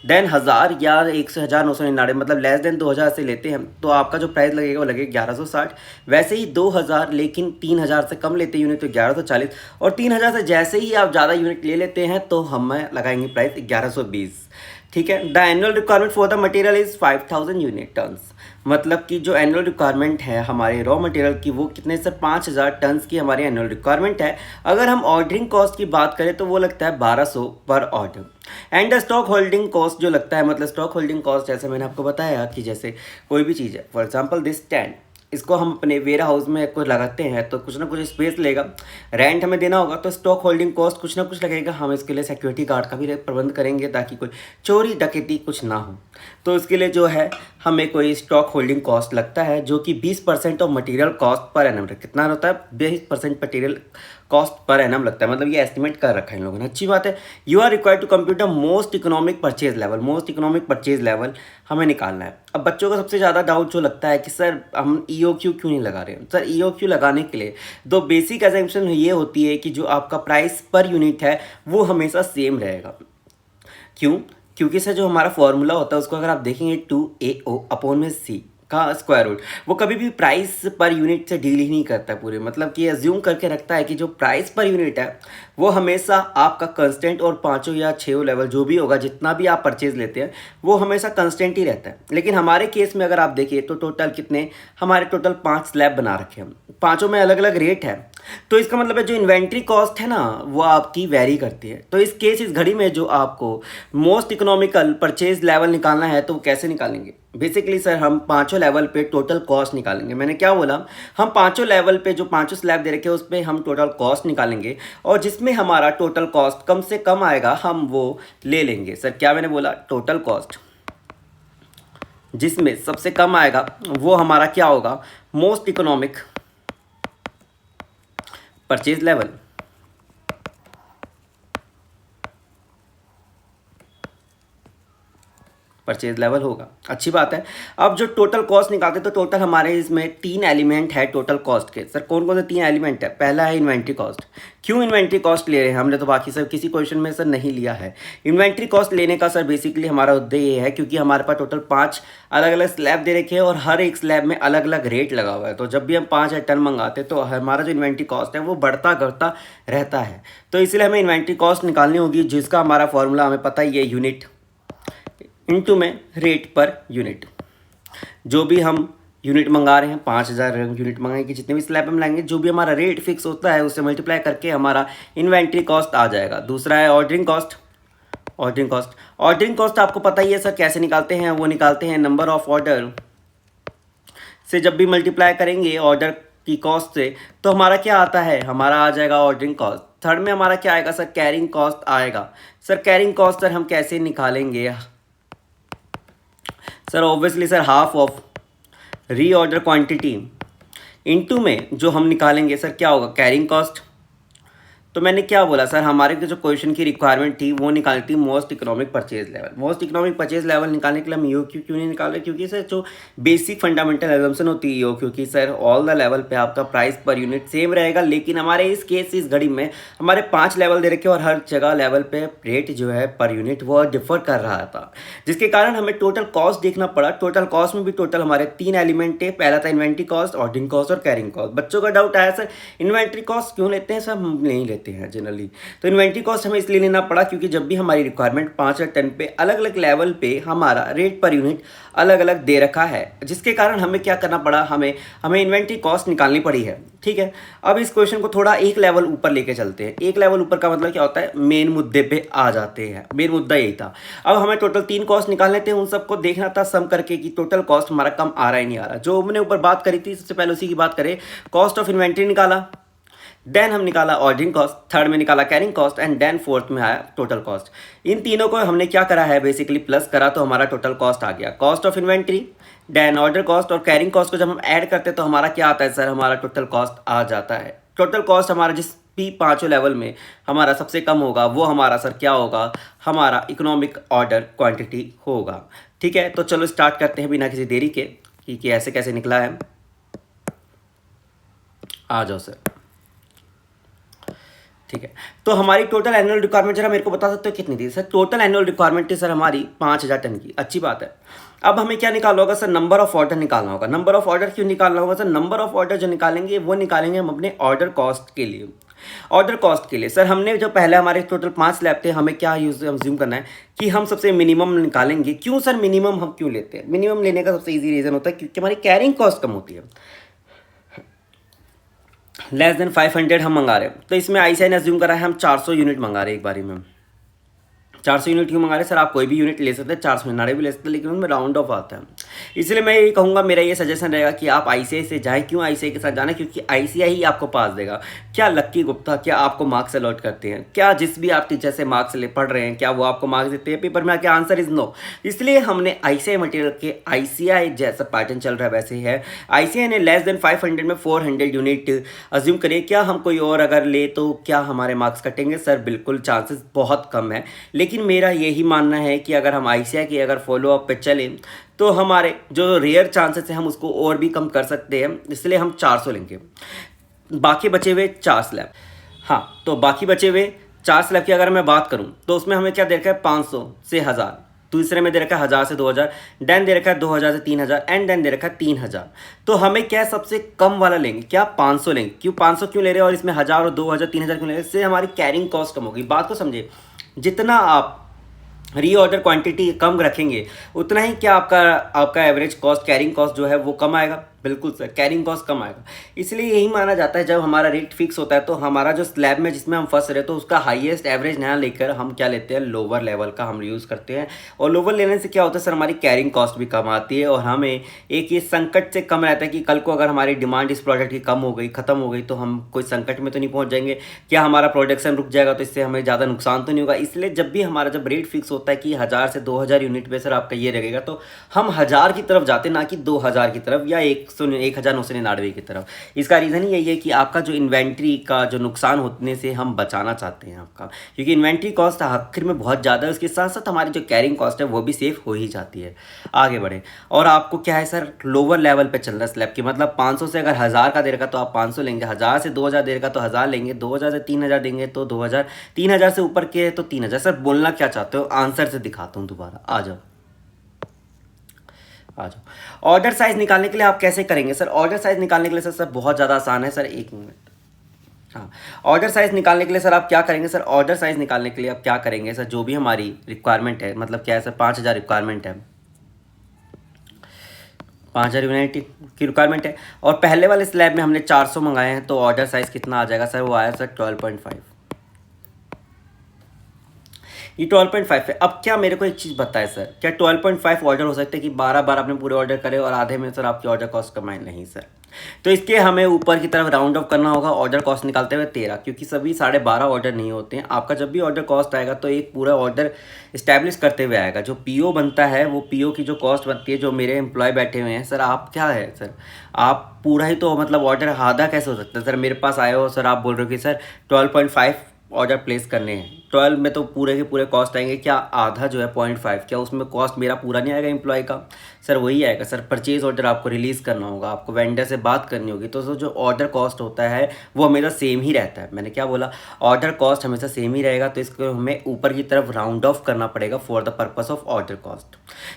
देन 1000 या 1999 मतलब लेस देन 2000 से लेते हैं तो आपका जो प्राइस लगेगा वो लगेगा 1160। वैसे ही 2000 लेकिन 3000 से कम लेते हैं यूनिट तो 1140, और 3000 से जैसे ही आप ज़्यादा यूनिट ले लेते हैं तो हमें लगाएंगे प्राइस 1120। ठीक है, the annual requirement for the material is 5000 unit tons. मतलब कि जो एनुअल रिक्वायरमेंट है हमारे रॉ मटेरियल की वो कितने सर, 5000 टन्स की हमारी एनुअल रिक्वायरमेंट है। अगर हम ऑर्डरिंग कॉस्ट की बात करें तो वो लगता है 1200 पर order. And the stock holding cost जो लगता है, मतलब स्टॉक होल्डिंग कॉस्ट जैसे मैंने आपको बताया कि जैसे कोई भी चीज़ है, फॉर एग्जाम्पल दिस स्टैंड, इसको हम अपने वेयर हाउस में कुछ लगाते हैं तो कुछ ना कुछ स्पेस लेगा, रेंट हमें देना होगा, तो स्टॉक होल्डिंग कॉस्ट कुछ ना कुछ लगेगा। हम इसके लिए सिक्योरिटी गार्ड का भी प्रबंध करेंगे ताकि कोई चोरी डकैती कुछ ना हो। तो इसके लिए जो है हमें कोई स्टॉक होल्डिंग कॉस्ट लगता है जो कि 20% of material cost per annum. कितना होता है, 20% मटेरियल कॉस्ट पर एनम लगता है, मतलब ये एस्टिमेट कर रखा है इन लोगों ने। अच्छी बात है। You are required to compute the most economic purchase level. Most economic purchase level हमें निकालना है। अब बच्चों को सबसे ज़्यादा डाउट जो लगता है कि सर हम EOQ क्यों नहीं लगा रहे हैं। सर EOQ लगाने के लिए दो बेसिक एजम्पशन ये होती है कि जो आपका प्राइस पर यूनिट है वो हमेशा सेम रहेगा। क्यों, क्योंकि सर जो हमारा फॉर्मूला होता है उसको अगर आप देखेंगे 2AO/C का स्क्वायर रूट, वो कभी भी प्राइस पर यूनिट से डील ही नहीं करता पूरे, मतलब कि अज्यूम करके रखता है कि जो प्राइस पर यूनिट है वो हमेशा आपका कंस्टेंट, और 5 या 6 लेवल जो भी होगा जितना भी आप परचेज लेते हैं वो हमेशा कंस्टेंट ही रहता है। लेकिन हमारे केस में अगर आप देखिए तो टोटल कितने, हमारे टोटल 5 स्लैब बना रखे हैं, पाँचों में अलग अलग रेट है। तो इसका मतलब है जो इन्वेंट्री कॉस्ट है ना वो आपकी वेरी करती है। तो इस केस इस घड़ी में जो आपको मोस्ट इकोनॉमिकल परचेज लेवल निकालना है तो कैसे निकालेंगे, बेसिकली सर हम 5 लेवल पे टोटल कॉस्ट निकालेंगे। मैंने क्या बोला, हम 5 लेवल पे जो 5 स्लैब दे रखे हैं उस पर हम टोटल कॉस्ट निकालेंगे, और जिसमें हमारा टोटल कॉस्ट कम से कम आएगा हम वो ले लेंगे। सर क्या मैंने बोला, टोटल कॉस्ट जिसमें सबसे कम आएगा वो हमारा क्या होगा, most economic purchase level. Purchase level होगा। अच्छी बात है। अब जो टोटल कॉस्ट निकालते हैं तो टोटल हमारे इसमें 3 एलिमेंट है टोटल कॉस्ट के। सर कौन कौन से 3 एलिमेंट है, पहला है इन्वेंट्री कॉस्ट। क्यों इन्वेंट्री कॉस्ट ले रहे हैं, हमने तो बाकी सब किसी क्वेश्चन में सर नहीं लिया है। इन्वेंट्री कॉस्ट लेने का सर बेसिकली हमारा उद्देश्य ये है क्योंकि हमारे पास टोटल 5 अलग अलग स्लैब दे रखे हैं और हर एक स्लैब में अलग अलग रेट लगा हुआ है। तो जब भी हम 5 टन मंगाते हैं तो हमारा जो इन्वेंट्री कॉस्ट है वो बढ़ता घटता रहता है। तो इसलिए हमें इन्वेंट्री कॉस्ट निकालनी होगी, जिसका हमारा फॉर्मूला हमें पता ही है, यूनिट इनटू में रेट पर यूनिट। जो भी हम यूनिट मंगा रहे हैं, 5000 यूनिट मंगाएंगे, जितने भी स्लैब हम लाएंगे, जो भी हमारा रेट फिक्स होता है उससे मल्टीप्लाई करके हमारा इन्वेंट्री कॉस्ट आ जाएगा। दूसरा है ऑर्डरिंग कॉस्ट। ऑर्डरिंग कॉस्ट आपको पता ही है सर कैसे निकालते हैं, वो निकालते हैं नंबर ऑफ ऑर्डर से जब भी मल्टीप्लाई करेंगे ऑर्डर की कॉस्ट से, तो हमारा क्या आता है, हमारा आ जाएगा ऑर्डरिंग कॉस्ट। थर्ड में हमारा क्या आएगा सर, कैरिंग कॉस्ट आएगा। सर कैरिंग कॉस्ट सर हम कैसे निकालेंगे sir, obviously sir half of reorder quantity into में जो हम निकालेंगे सर क्या होगा, कैरिंग कॉस्ट। तो मैंने क्या बोला सर, हमारे जो क्वेश्चन की रिक्वायरमेंट थी वो निकाली थी most economic purchase level. Most economic purchase level निकालने के लिए हम ईओक्यू क्यों नहीं निकाल रहे, क्योंकि सर जो बेसिक फंडामेंटल एजम्पशन होती है ईओक्यू की सर, ऑल द लेवल पे आपका प्राइस पर यूनिट सेम रहेगा। लेकिन हमारे इस केस इस घड़ी में हमारे 5 लेवल दे रखे और हर जगह लेवल पे रेट जो है पर यूनिट वो डिफर कर रहा था, जिसके कारण हमें टोटल कॉस्ट देखना पड़ा। टोटल कॉस्ट में भी टोटल हमारे 3 एलिमेंट है, पहला था इन्वेंट्री कॉस्ट, ऑर्डरिंग कॉस्ट और कैरिंग कॉस्ट। बच्चों का डाउट आया सर इन्वेंट्री कॉस्ट क्यों लेते हैं सर, हम नहीं लेते हैं जनरली। तो इन्वेंट्री कॉस्ट हमें इसलिए लेना पड़ा क्योंकि जब भी हमारी रिक्वायरमेंट 5 या 10 पे अलग अलग लेवल पे हमारा रेट पर यूनिट अलग अलग दे रखा है, जिसके कारण हमें क्या करना पड़ा, हमें इन्वेंट्री कॉस्ट निकालनी पड़ी है। ठीक है, अब इस क्वेश्चन को थोड़ा एक लेवल ऊपर लेके चलते हैं। एक लेवल ऊपर का मतलब क्या होता है, मेन मुद्दे पे आ जाते हैं। मेन मुद्दा यही था। अब हमें टोटल 3 कॉस्ट निकालने थे, उन सबको देखना था सम करके कि टोटल कॉस्ट हमारा कम आ रहा है नहीं आ रहा। जो हमने ऊपर बात करी थी सबसे पहले उसी की बात करें, कॉस्ट ऑफ इन्वेंट्री निकाला, देन हम निकाला ऑर्डरिंग कॉस्ट, थर्ड में निकाला carrying cost and then fourth में आया टोटल कॉस्ट। इन तीनों को हमने क्या करा है, बेसिकली प्लस करा तो हमारा टोटल कॉस्ट आ गया। Cost of inventory then order cost और कैरिंग कॉस्ट को जब हम ऐड करते हैं तो हमारा क्या आता है सर, हमारा टोटल कॉस्ट आ जाता है। टोटल कॉस्ट हमारा जिस भी 5 लेवल में हमारा सबसे कम होगा वो हमारा सर क्या होगा, हमारा इकोनॉमिक ऑर्डर क्वांटिटी होगा। ठीक है, तो चलो स्टार्ट करते हैं बिना किसी देरी के कि ऐसे कैसे निकला है। आ जाओ सर। ठीक है, तो हमारी टोटल एनुअल रिक्वायरमेंट जरा मेरे को बता सकते हो कितनी थी सर। टोटल एनुअल रिक्वायरमेंट थी सर हमारी 5000 टन की। अच्छी बात है। अब हमें क्या निकालना होगा सर, नंबर ऑफ ऑर्डर निकालना होगा। नंबर ऑफ ऑर्डर क्यों निकालना होगा सर, नंबर ऑफ ऑर्डर जो निकालेंगे वो निकालेंगे हम अपने ऑर्डर कॉस्ट के लिए। ऑर्डर कॉस्ट के लिए सर हमने जो पहले हमारे टोटल 5 स्लैब थे, हमें क्या यूज करना है कि हम सबसे मिनिमम निकालेंगे। क्यों सर मिनिमम हम क्यों लेते हैं, मिनिमम लेने का सबसे ईजी रीज़न होता है क्योंकि हमारी कैरिंग कॉस्ट कम होती है। लेस देन 500 हम मंगा रहे हैं, तो इसमें आईसीआई ने अज्यूम करा है हम 400 यूनिट मंगा रहे हैं एक बारी में। 400 यूनिट क्यों मंगा रहे हैं सर, आप कोई भी यूनिट ले सकते हैं, 400 निन्यानवे भी ले सकते हैं, लेकिन उनमें राउंड ऑफ आता है। इसलिए मैं ये कहूँगा, मेरा ये सजेशन रहेगा कि आप आईसीआई से जाएं। क्यों आईसीआई के साथ जाना, क्योंकि आईसीआई ही आपको पास देगा। क्या लक्की गुप्ता क्या आपको मार्क्स अलॉट करते हैं, क्या जिस भी आप टीचर से मार्क्स ले पढ़ रहे हैं क्या वो आपको मार्क्स देते हैं पेपर में आके, आंसर इज नो। इसलिए हमने आईसीआई मटेरियल के आईसीआई जैसा पैटर्न चल रहा है वैसे ही है। आईसीआई ने लेस देन 500 में 400 यूनिट अज्यूम करिए। क्या हम कोई और अगर ले तो क्या हमारे मार्क्स कटेंगे सर, बिल्कुल चांसेस बहुत कम है। लेकिन मेरा यही मानना है कि अगर हम आईसीआई की अगर फॉलोअप पे चलें तो हमारे जो रेयर चांसेस है हम उसको और भी कम कर सकते हैं। इसलिए हम 400 लेंगे, बाकी बचे हुए 4 स्लैब। हाँ, तो बाकी बचे हुए 4 स्लैब की अगर मैं बात करूं तो उसमें हमें क्या दे रखा है, 500 से 1000, दूसरे में दे रखा है 1000 से 2000, देन दे रखा है 2000 से 3000 एंड देन दे रखा है 3000। तो हमें क्या सबसे कम वाला लेंगे, क्या 500 लेंगे। क्यों 500 क्यों ले रहे हैं और इसमें 1000 और 2000 3000 क्यों ले रहे हैं, इससे हमारी कैरिंग कॉस्ट कम होगी। बात को समझे, जितना आप रीऑर्डर क्वांटिटी कम रखेंगे उतना ही क्या आपका एवरेज कॉस्ट कैरिंग कॉस्ट जो है वो कम आएगा। बिल्कुल सर, कैरिंग कॉस्ट कम आएगा। इसलिए यही माना जाता है जब हमारा रेट फिक्स होता है तो हमारा जो स्लैब में जिसमें हम फंस रहे तो उसका हाईएस्ट एवरेज नया लेकर हम क्या लेते हैं, लोअर लेवल का हम यूज़ करते हैं। और लोअर लेने से क्या होता है सर, हमारी कैरिंग कॉस्ट भी कम आती है और हमें एक ये संकट से कम रहता है कि कल को अगर हमारी डिमांड इस प्रोडक्ट की कम हो गई, ख़त्म हो गई, तो हम कोई संकट में तो नहीं पहुँच जाएंगे। क्या हमारा प्रोडक्शन रुक जाएगा तो इससे हमें ज़्यादा नुकसान तो नहीं होगा। इसलिए जब भी हमारा जब रेट फिक्स होता है कि 1000 से 2000 यूनिट पे सर आपका ये रहेगा तो हम 1000 की तरफ जाते, ना कि 2000 की तरफ या 1999 की तरफ। इसका रीज़न ही यही है कि आपका जो इन्वेंट्री का जो नुकसान होने से हम बचाना चाहते हैं आपका, क्योंकि इन्वेंट्री कॉस्ट आखिर में बहुत ज़्यादा है, उसके साथ साथ हमारी जो कैरिंग कॉस्ट है वो भी सेफ हो ही जाती है। आगे बढ़े, और आपको क्या है सर, लोअर लेवल पे चल रहा है स्लैब की, मतलब 500 से अगर 1000 का दे रखा तो आप 500 लेंगे, 1000 से 2000 दे रखा तो 1000 लेंगे, 2000 से 3000 देंगे तो 2000, 3000 से ऊपर के तो 3000। सर बोलना क्या चाहते हो, आंसर से दिखाता हूँ दोबारा, आ जाओ। ऑर्डर साइज निकालने के लिए आप कैसे करेंगे सर, ऑर्डर साइज निकालने के लिए सर बहुत ज़्यादा आसान है सर, एक मिनट। हाँ, ऑर्डर साइज निकालने के लिए सर आप क्या करेंगे सर, ऑर्डर साइज निकालने के लिए आप क्या करेंगे सर, जो भी हमारी रिक्वायरमेंट है, मतलब क्या है सर, 5000 रिक्वायरमेंट है, 5000 यूनिट की रिक्वायरमेंट है और पहले वाले स्लैब में हमने 400 मंगाए हैं, तो ऑर्डर साइज कितना आ जाएगा सर, वो आया सर 12.5। ये 12.5 है। अब क्या मेरे को एक चीज़ बताए सर, क्या 12.5 ऑर्डर हो सकते हैं कि 12 बार आपने पूरे ऑर्डर करे और आधे में सर आपकी ऑर्डर कॉस्ट कमाए? नहीं सर। तो इसके हमें ऊपर की तरफ राउंड ऑफ करना होगा ऑर्डर कॉस्ट निकालते हुए 13, क्योंकि सभी 12.5 ऑर्डर नहीं होते हैं। आपका जब भी ऑर्डर कॉस्ट आएगा तो एक पूरा ऑर्डर इस्टेब्लिश करते हुए आएगा। जो पीओ बनता है वो पीओ की जो कॉस्ट बनती है, जो मेरे एम्प्लॉय बैठे हुए हैं सर, आप क्या है सर, आप पूरा ही तो मतलब ऑर्डर आधा कैसे हो सकता है सर? मेरे पास आए हो सर, आप बोल रहे हो कि सर 12.5 ऑर्डर प्लेस करने हैं, 12 में तो पूरे के पूरे कॉस्ट आएंगे, क्या आधा जो है 0.5, क्या उसमें कॉस्ट मेरा पूरा नहीं आएगा एम्प्लॉय का? सर वही आएगा सर। परचेज ऑर्डर आपको रिलीज़ करना होगा, आपको वेंडर से बात करनी होगी, तो जो ऑर्डर कॉस्ट होता है वो हमेशा सेम ही रहता है। मैंने क्या बोला, ऑर्डर कॉस्ट हमेशा सेम ही रहेगा, तो इसको हमें ऊपर की तरफ राउंड ऑफ करना पड़ेगा for the purpose of order cost.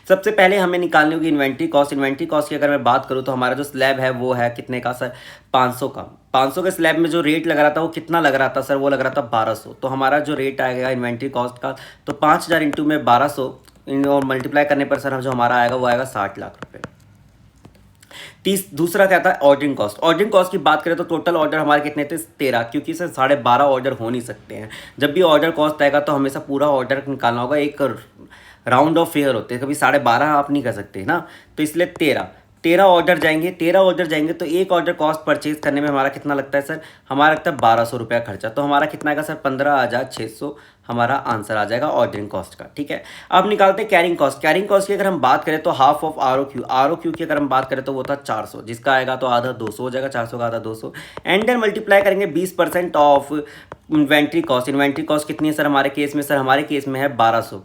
सबसे पहले हमें निकालनी होगी इन्वेंट्री कॉस्ट। इन्वेंट्री कॉस्ट की अगर मैं बात करूँ तो हमारा जो स्लैब है वो है कितने का सर? 500 का। 500 के स्लैब में जो रेट लग रहा था वो कितना लग रहा था सर? वो लग रहा था 1200। तो हमारा जो रेट आएगा इन्वेंट्री कॉस्ट का, तो 5000 इंटू में 1200 और मल्टीप्लाई करने पर सर जो हमारा आएगा वो आएगा 60 लाख रुपए। दूसरा क्या था? Ordering cost. ऑर्डरिंग कॉस्ट की बात करें तो टोटल ऑर्डर हमारे कितने थे? 13, क्योंकि सर 12.5 ऑर्डर हो नहीं सकते हैं। जब भी ऑर्डर कॉस्ट आएगा तो हमेशा पूरा ऑर्डर निकालना होगा, एक राउंड ऑफ फेयर होते हैं, कभी 12.5 आप नहीं कर सकते ना, तो इसलिए 13 ऑर्डर जाएंगे। 13 ऑर्डर जाएंगे तो एक ऑर्डर कॉस्ट परचेज करने में हमारा कितना लगता है सर? हमारा लगता है 1200 रुपया खर्चा। तो हमारा कितना आएगा सर? 15,600 हमारा आंसर आ जाएगा ऑर्डरिंग कॉस्ट का। ठीक है, अब निकालते हैं कैरिंग कॉस्ट। कैरिंग कॉस्ट की अगर हम बात करें तो हाफ ऑफ ROQ की अगर हम बात करें तो वो था 400, जिसका आएगा तो आधा 200 हो जाएगा, 400 का आधा 200, एंड देन मल्टीप्लाई करेंगे 20% of inventory cost. Inventory cost कितनी है सर हमारे केस में? सर हमारे केस में है 1200।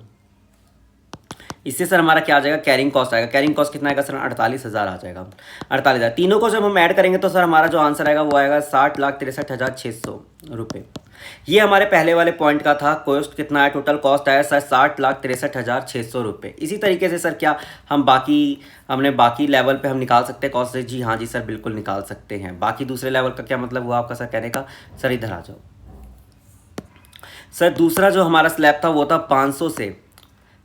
इससे सर हमारा क्या आ जाएगा? कैरिंग कॉस्ट आएगा। कैरिंग कॉस्ट कितना आएगा सर? 48,000 आ जाएगा। 48,000 तीनों को जब हम ऐड करेंगे तो सर हमारा जो आंसर आएगा वो आएगा 60,63,600 रुपये। ये हमारे पहले वाले पॉइंट का था। कॉस्ट कितना है? टोटल कॉस्ट आया सर 60,63,600 रुपये। इसी तरीके से सर क्या हम बाकी लेवल पे हम निकाल सकते हैं कॉस्ट से? जी हाँ जी सर, बिल्कुल निकाल सकते हैं। बाकी दूसरे लेवल का क्या मतलब हुआ आपका सर कहने का? सर इधर आ जाओ सर। दूसरा जो हमारा स्लैब था वो था 500 से,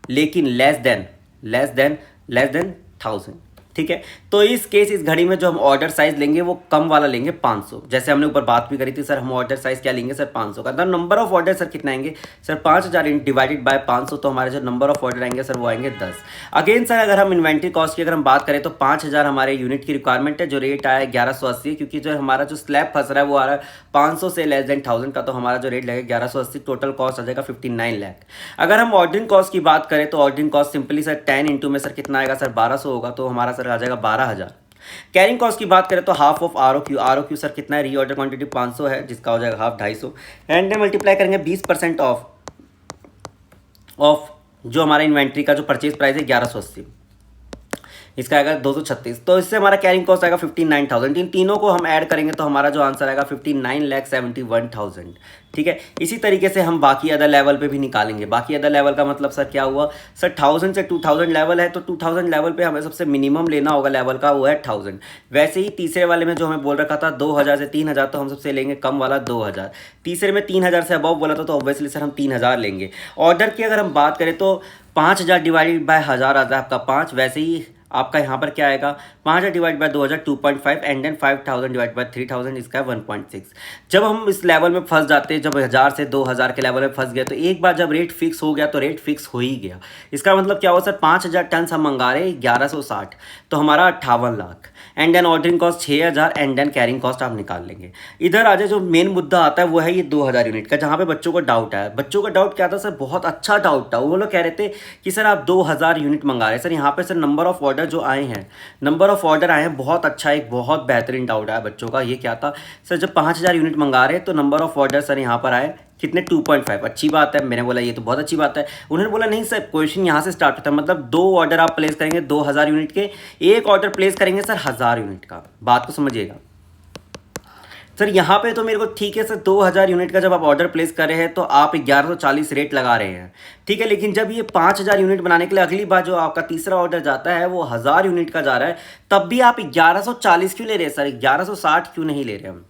लेकिन लेस देन 1000। ठीक है, तो इस घड़ी में जो हम ऑर्डर साइज लेंगे वो कम वाला लेंगे, 500। जैसे हमने ऊपर बात भी करी थी सर, हम ऑर्डर साइज क्या लेंगे सर? 500 का। The number of order sir कितना आएंगे सर? 5000 डिवाइडेड बाय 500, तो हमारे जो नंबर ऑफ ऑर्डर आएंगे सर वो आएंगे 10। अगेन सर अगर हम इन्वेंट्री कॉस्ट की अगर हम बात करें तो 5000 हमारे यूनिट की रिक्वायरमेंट है, जो रेट आया 1180, क्योंकि जो हमारा जो स्लैब फंस रहा है वो आ रहा है 500 से लेस देन 1000 का, तो हमारा जो रेट लगेगा 1180, टोटल कॉस्ट आ जाएगा 59 लाख। अगर हम ऑर्डरिंग कॉस्ट की बात करें तो ordering cost simply sir 10 into में सर कितना आएगा सर? 1200 होगा, तो हमारा सर आ जाएगा 12,000। कैरिंग कॉस्ट की बात करें तो हाफ ऑफ ROQ सर कितना है? रीऑर्डर क्वांटिटी 500 है, जिसका हो जाएगा हाफ 250, एंड देन मल्टीप्लाई करेंगे 20% ऑफ जो हमारा इन्वेंट्री का जो परचेज प्राइस है 1180, इसका आएगा 236। तो इससे हमारा कैरिंग कॉस्ट आएगा 59,000। इन तीनों को हम ऐड करेंगे तो हमारा जो आंसर आएगा 59,71,000। ठीक है, इसी तरीके से हम बाकी अदर लेवल पे भी निकालेंगे। बाकी अदर लेवल का मतलब सर क्या हुआ सर? 1000 से 2000 लेवल है, तो 2000 लेवल पे हमें सबसे मिनिमम लेना होगा लेवल का, वो है 1000। वैसे ही तीसरे वाले में जो हमें बोल रखा था 2000 से 3000, तो हम सबसे लेंगे कम वाला 2000। तीसरे में 3000 से अबव बोला था, तो ऑब्वियसली सर हम 3000 लेंगे। ऑर्डर की अगर हम बात करें तो 5000 डिवाइडेड बाय 1000 आता है आपका 5। वैसे ही आपका यहाँ पर क्या आएगा? 5000 divide by 2000 2.5, and then 5000 divide by 3000, इसका 1.6। जब हम इस लेवल में फंस जाते हैं, जब 1000 से 2000 के लेवल में फंस गए, तो एक बार जब रेट फिक्स हो गया तो रेट फिक्स हो ही गया। इसका मतलब क्या हुआ सर? 5000 टन हम मंगा रहे 1160, तो हमारा 58 lakh, and then ordering cost 6000, and then carrying cost आप निकाल लेंगे। इधर आज जो मेन मुद्दा आता है वो है ये 2000 यूनिट का, जहाँ पे बच्चों को डाउट आया। बच्चों का डाउट क्या था सर? बहुत अच्छा डाउट था। वो लोग कह रहे थे कि सर आप 2000 यूनिट मंगा रहे हैं। सर यहाँ पे सर नंबर ऑफ ऑर्डर जो आए हैं, नंबर ऑफ ऑर्डर आए हैं, बहुत अच्छा, एक बहुत बेहतरीन डाउट आया बच्चों का। ये क्या था सर? जब 5000 यूनिट मंगा रहे हैं तो नंबर ऑफ ऑर्डर सर यहाँ पर आए कितने? 2.5। अच्छी बात है, मैंने बोला ये तो बहुत अच्छी बात है। उन्होंने बोला नहीं सर, क्वेश्चन यहाँ से स्टार्ट होता है, मतलब 2 ऑर्डर आप प्लेस करेंगे 2000 यूनिट के, एक ऑर्डर प्लेस करेंगे सर 1000 यूनिट का। बात को समझिएगा सर। यहाँ पे तो मेरे को ठीक है सर, 2000 यूनिट का जब आप ऑर्डर प्लेस कर रहे हैं तो आप 1140 रेट लगा रहे हैं, ठीक है। लेकिन जब ये 5000 यूनिट बनाने के लिए अगली बार जो आपका तीसरा ऑर्डर जाता है वो 1000 यूनिट का जा रहा है, तब भी आप 1140 क्यों ले रहे हैं सर? 1160 क्यों नहीं ले रहे हम?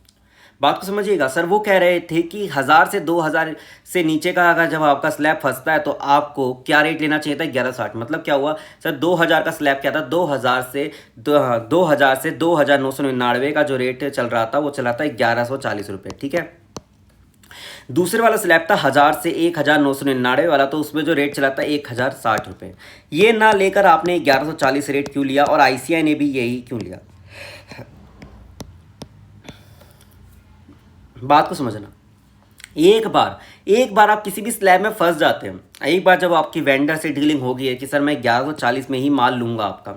बात को समझिएगा सर। वो कह रहे थे कि 1000 से 2000 से नीचे का अगर जब आपका स्लैब फंसता है तो आपको क्या रेट लेना चाहिए था? 1160। मतलब क्या हुआ सर? 2000 का स्लैब क्या था? 2000 से 2999 का जो रेट चल रहा था वो चला था 1140 रुपये, ठीक है। दूसरे वाला स्लैब था 1000 से 1999 वाला, तो उसमें जो रेट चला था 1060 रुपये। ये ना लेकर आपने 1140 रेट क्यों लिया, और आईसीआई ने भी यही क्यों लिया? बात को समझना। एक बार आप किसी भी स्लैब में फंस जाते हैं, एक बार जब आपकी वेंडर से डीलिंग हो गई है कि सर मैं 1140 में ही माल लूँगा आपका,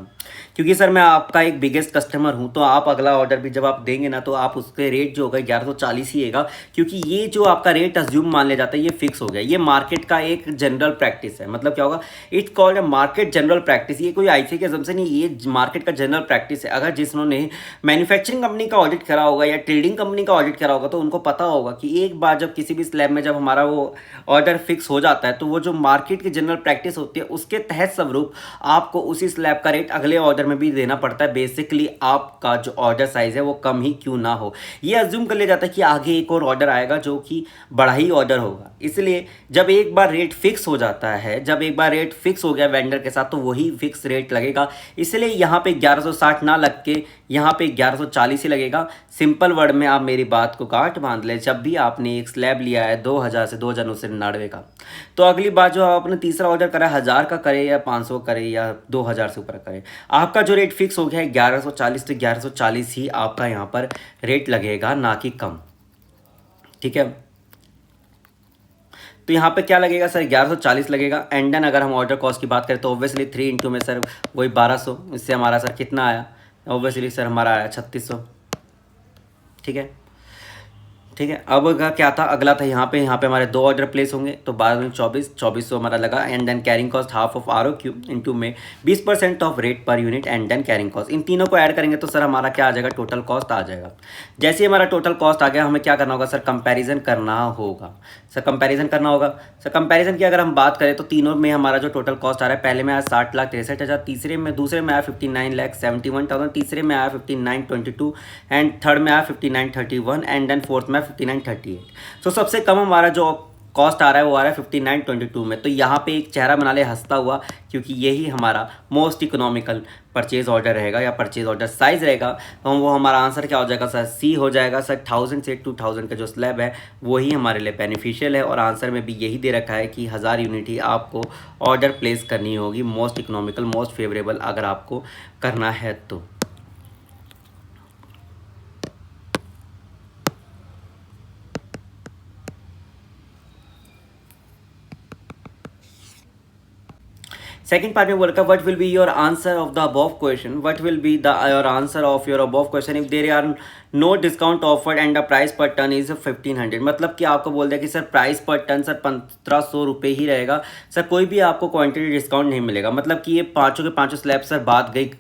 क्योंकि सर मैं आपका एक बिगेस्ट कस्टमर हूँ, तो आप अगला ऑर्डर भी जब आप देंगे ना, तो आप उसके रेट जो होगा 1140 ही आएगा, क्योंकि ये जो आपका रेट अज्यूम मान लिया जाता है ये फिक्स हो गया। ये मार्केट का एक जनरल प्रैक्टिस है। मतलब क्या होगा, it's called a market general practice. ये कोई आईसीआई के असम्पशन नहीं, ये मार्केट का जनरल प्रैक्टिस है। अगर जिन्होंने मैन्युफैक्चरिंग कंपनी का ऑडिट करा होगा या ट्रेडिंग कंपनी का ऑडिट करा होगा, तो उनको पता होगा कि एक बार जब किसी भी स्लैब में जब हमारा वो ऑर्डर फिक्स हो जाता है, तो वो जो मार्केट की जनरल प्रैक्टिस होती है उसके तहत स्वरूप आपको उसी स्लैब का रेट अगले ऑर्डर में भी देना पड़ता है। बेसिकली आपका जो ऑर्डर साइज है वो कम ही क्यों ना हो, ये अज्यूम कर लिया जाता है कि आगे एक और ऑर्डर आएगा जो कि बड़ा ही ऑर्डर होगा। इसलिए जब एक बार रेट फिक्स हो जाता है, जब एक बार रेट फिक्स हो गया वेंडर के साथ, तो वही फिक्स रेट लगेगा। इसलिए यहाँ पे 1160 ना लग के यहाँ पे 1140 ही लगेगा। सिंपल वर्ड में आप मेरी बात को गांठ बांध ले, जब भी आपने एक स्लैब लिया है 2000 से 2999 का, तो अगली बार जो आपने तीसरा ऑर्डर करा 1000 का करे या 500 करे या 2000 से ऊपर करे, आपका जो रेट फिक्स हो गया है 1140, तो 1140 ही आपका यहाँ पर रेट लगेगा, ना कि कम। ठीक है, तो यहाँ पे क्या लगेगा सर, 1140 लगेगा। एंड देन अगर हम ऑर्डर कॉस्ट की बात करें तो ऑब्वियसली 3 इंटू में सर वही 1200, इससे हमारा सर कितना आया, ऑब्वियसली सर हमारा आया 3600। ठीक है, ठीक है। अब का क्या था, अगला था यहाँ पे हमारे 2 ऑर्डर प्लेस होंगे, तो 12 में 2400 हमारा लगा। And then carrying cost half of R O Q into में 20% of rate per unit and then carrying cost. इन तीनों को ऐड करेंगे तो सर हमारा क्या आ जाएगा, टोटल कॉस्ट आ जाएगा। जैसे ही हमारा टोटल कॉस्ट आ गया, हमें क्या करना होगा सर, कंपैरिजन करना होगा। सर कंपैरिजन करना होगा। सर कंपैरिजन की अगर हम बात करें तो तीनों में हमारा जो टोटल कॉस्ट आ रहा है, पहले में आया 60,63,000, दूसरे में आया 59,71,000, तीसरे में आया 59,22 एंड थर्ड में आया 59,31 एंड देन फोर्थ में 59,38। तो सबसे कम हमारा जो कॉस्ट आ रहा है वो आ रहा है 59,22 में। तो यहाँ पे एक चेहरा बना ले हंसता हुआ, क्योंकि यही हमारा मोस्ट इकोनॉमिकल परचेज ऑर्डर रहेगा या परचेज ऑर्डर साइज रहेगा। तो वो हमारा आंसर क्या हो जाएगा सर, सी हो जाएगा सर। 1000 से 2000 का जो स्लैब है वही हमारे लिए बेनिफिशियल है, और आंसर में भी यही दे रखा है कि 1000 यूनिट ही आपको ऑर्डर प्लेस करनी होगी, मोस्ट इकोनॉमिकल मोस्ट फेवरेबल अगर आपको करना है तो। सेकंड पार्ट में बोल रखा, what will be your answer of the above question, what will be the your answer of your above question if there are no discount offered and the price per ton is 1500। मतलब कि आपको बोल दिया कि सर price per ton sir 1500 रुपये ही रहेगा sir, कोई भी आपको क्वांटिटी डिस्काउंट नहीं मिलेगा। मतलब कि ये पाँचों के पाँचों स्लैब सर बात गई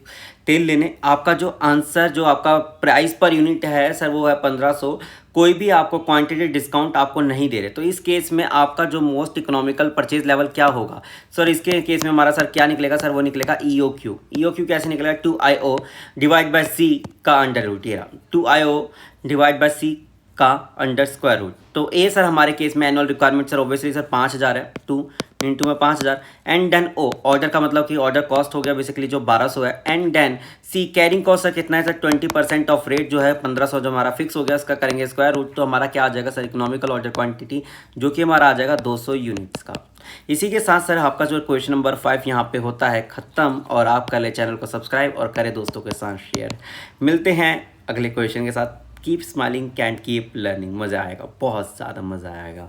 तेल लेने। आपका जो आंसर जो आपका प्राइस पर यूनिट है सर वो है 1500, कोई भी आपको क्वांटिटी डिस्काउंट आपको नहीं दे रहे। तो इस केस में आपका जो मोस्ट इकोनॉमिकल परचेज लेवल क्या होगा सर, इसके केस में हमारा सर क्या निकलेगा सर, वो निकलेगा EOQ। EOQ कैसे निकलेगा, 2IO डिवाइड बाय C का अंडर रूट, ये 2IO डिवाइड बाय C का अंडर स्क्वायर रूट। तो ए सर हमारे केस में annual requirement sir obviously sir 5000 है, 2 इंटू में 5000 एंड देन ओ ऑर्डर का मतलब कि ऑर्डर कॉस्ट हो गया बेसिकली जो 1200 है, and then C carrying cost sir कितना है सर 20% ऑफ रेट जो है 1500 जो हमारा फिक्स हो गया, इसका करेंगे स्क्वायर रूट। तो हमारा क्या आ जाएगा सर, इकोनॉमिकल ऑर्डर क्वांटिटी जो कि हमारा आ जाएगा 200 यूनिट्स का। इसी के साथ सर आपका जो क्वेश्चन नंबर 5 यहाँ पे होता है ख़त्म, और आप कर ले चैनल को सब्सक्राइब और करें दोस्तों के साथ शेयर। मिलते हैं अगले क्वेश्चन के साथ। Keep smiling can't keep learning. मज़ा आएगा, बहुत ज़्यादा मज़ा आएगा।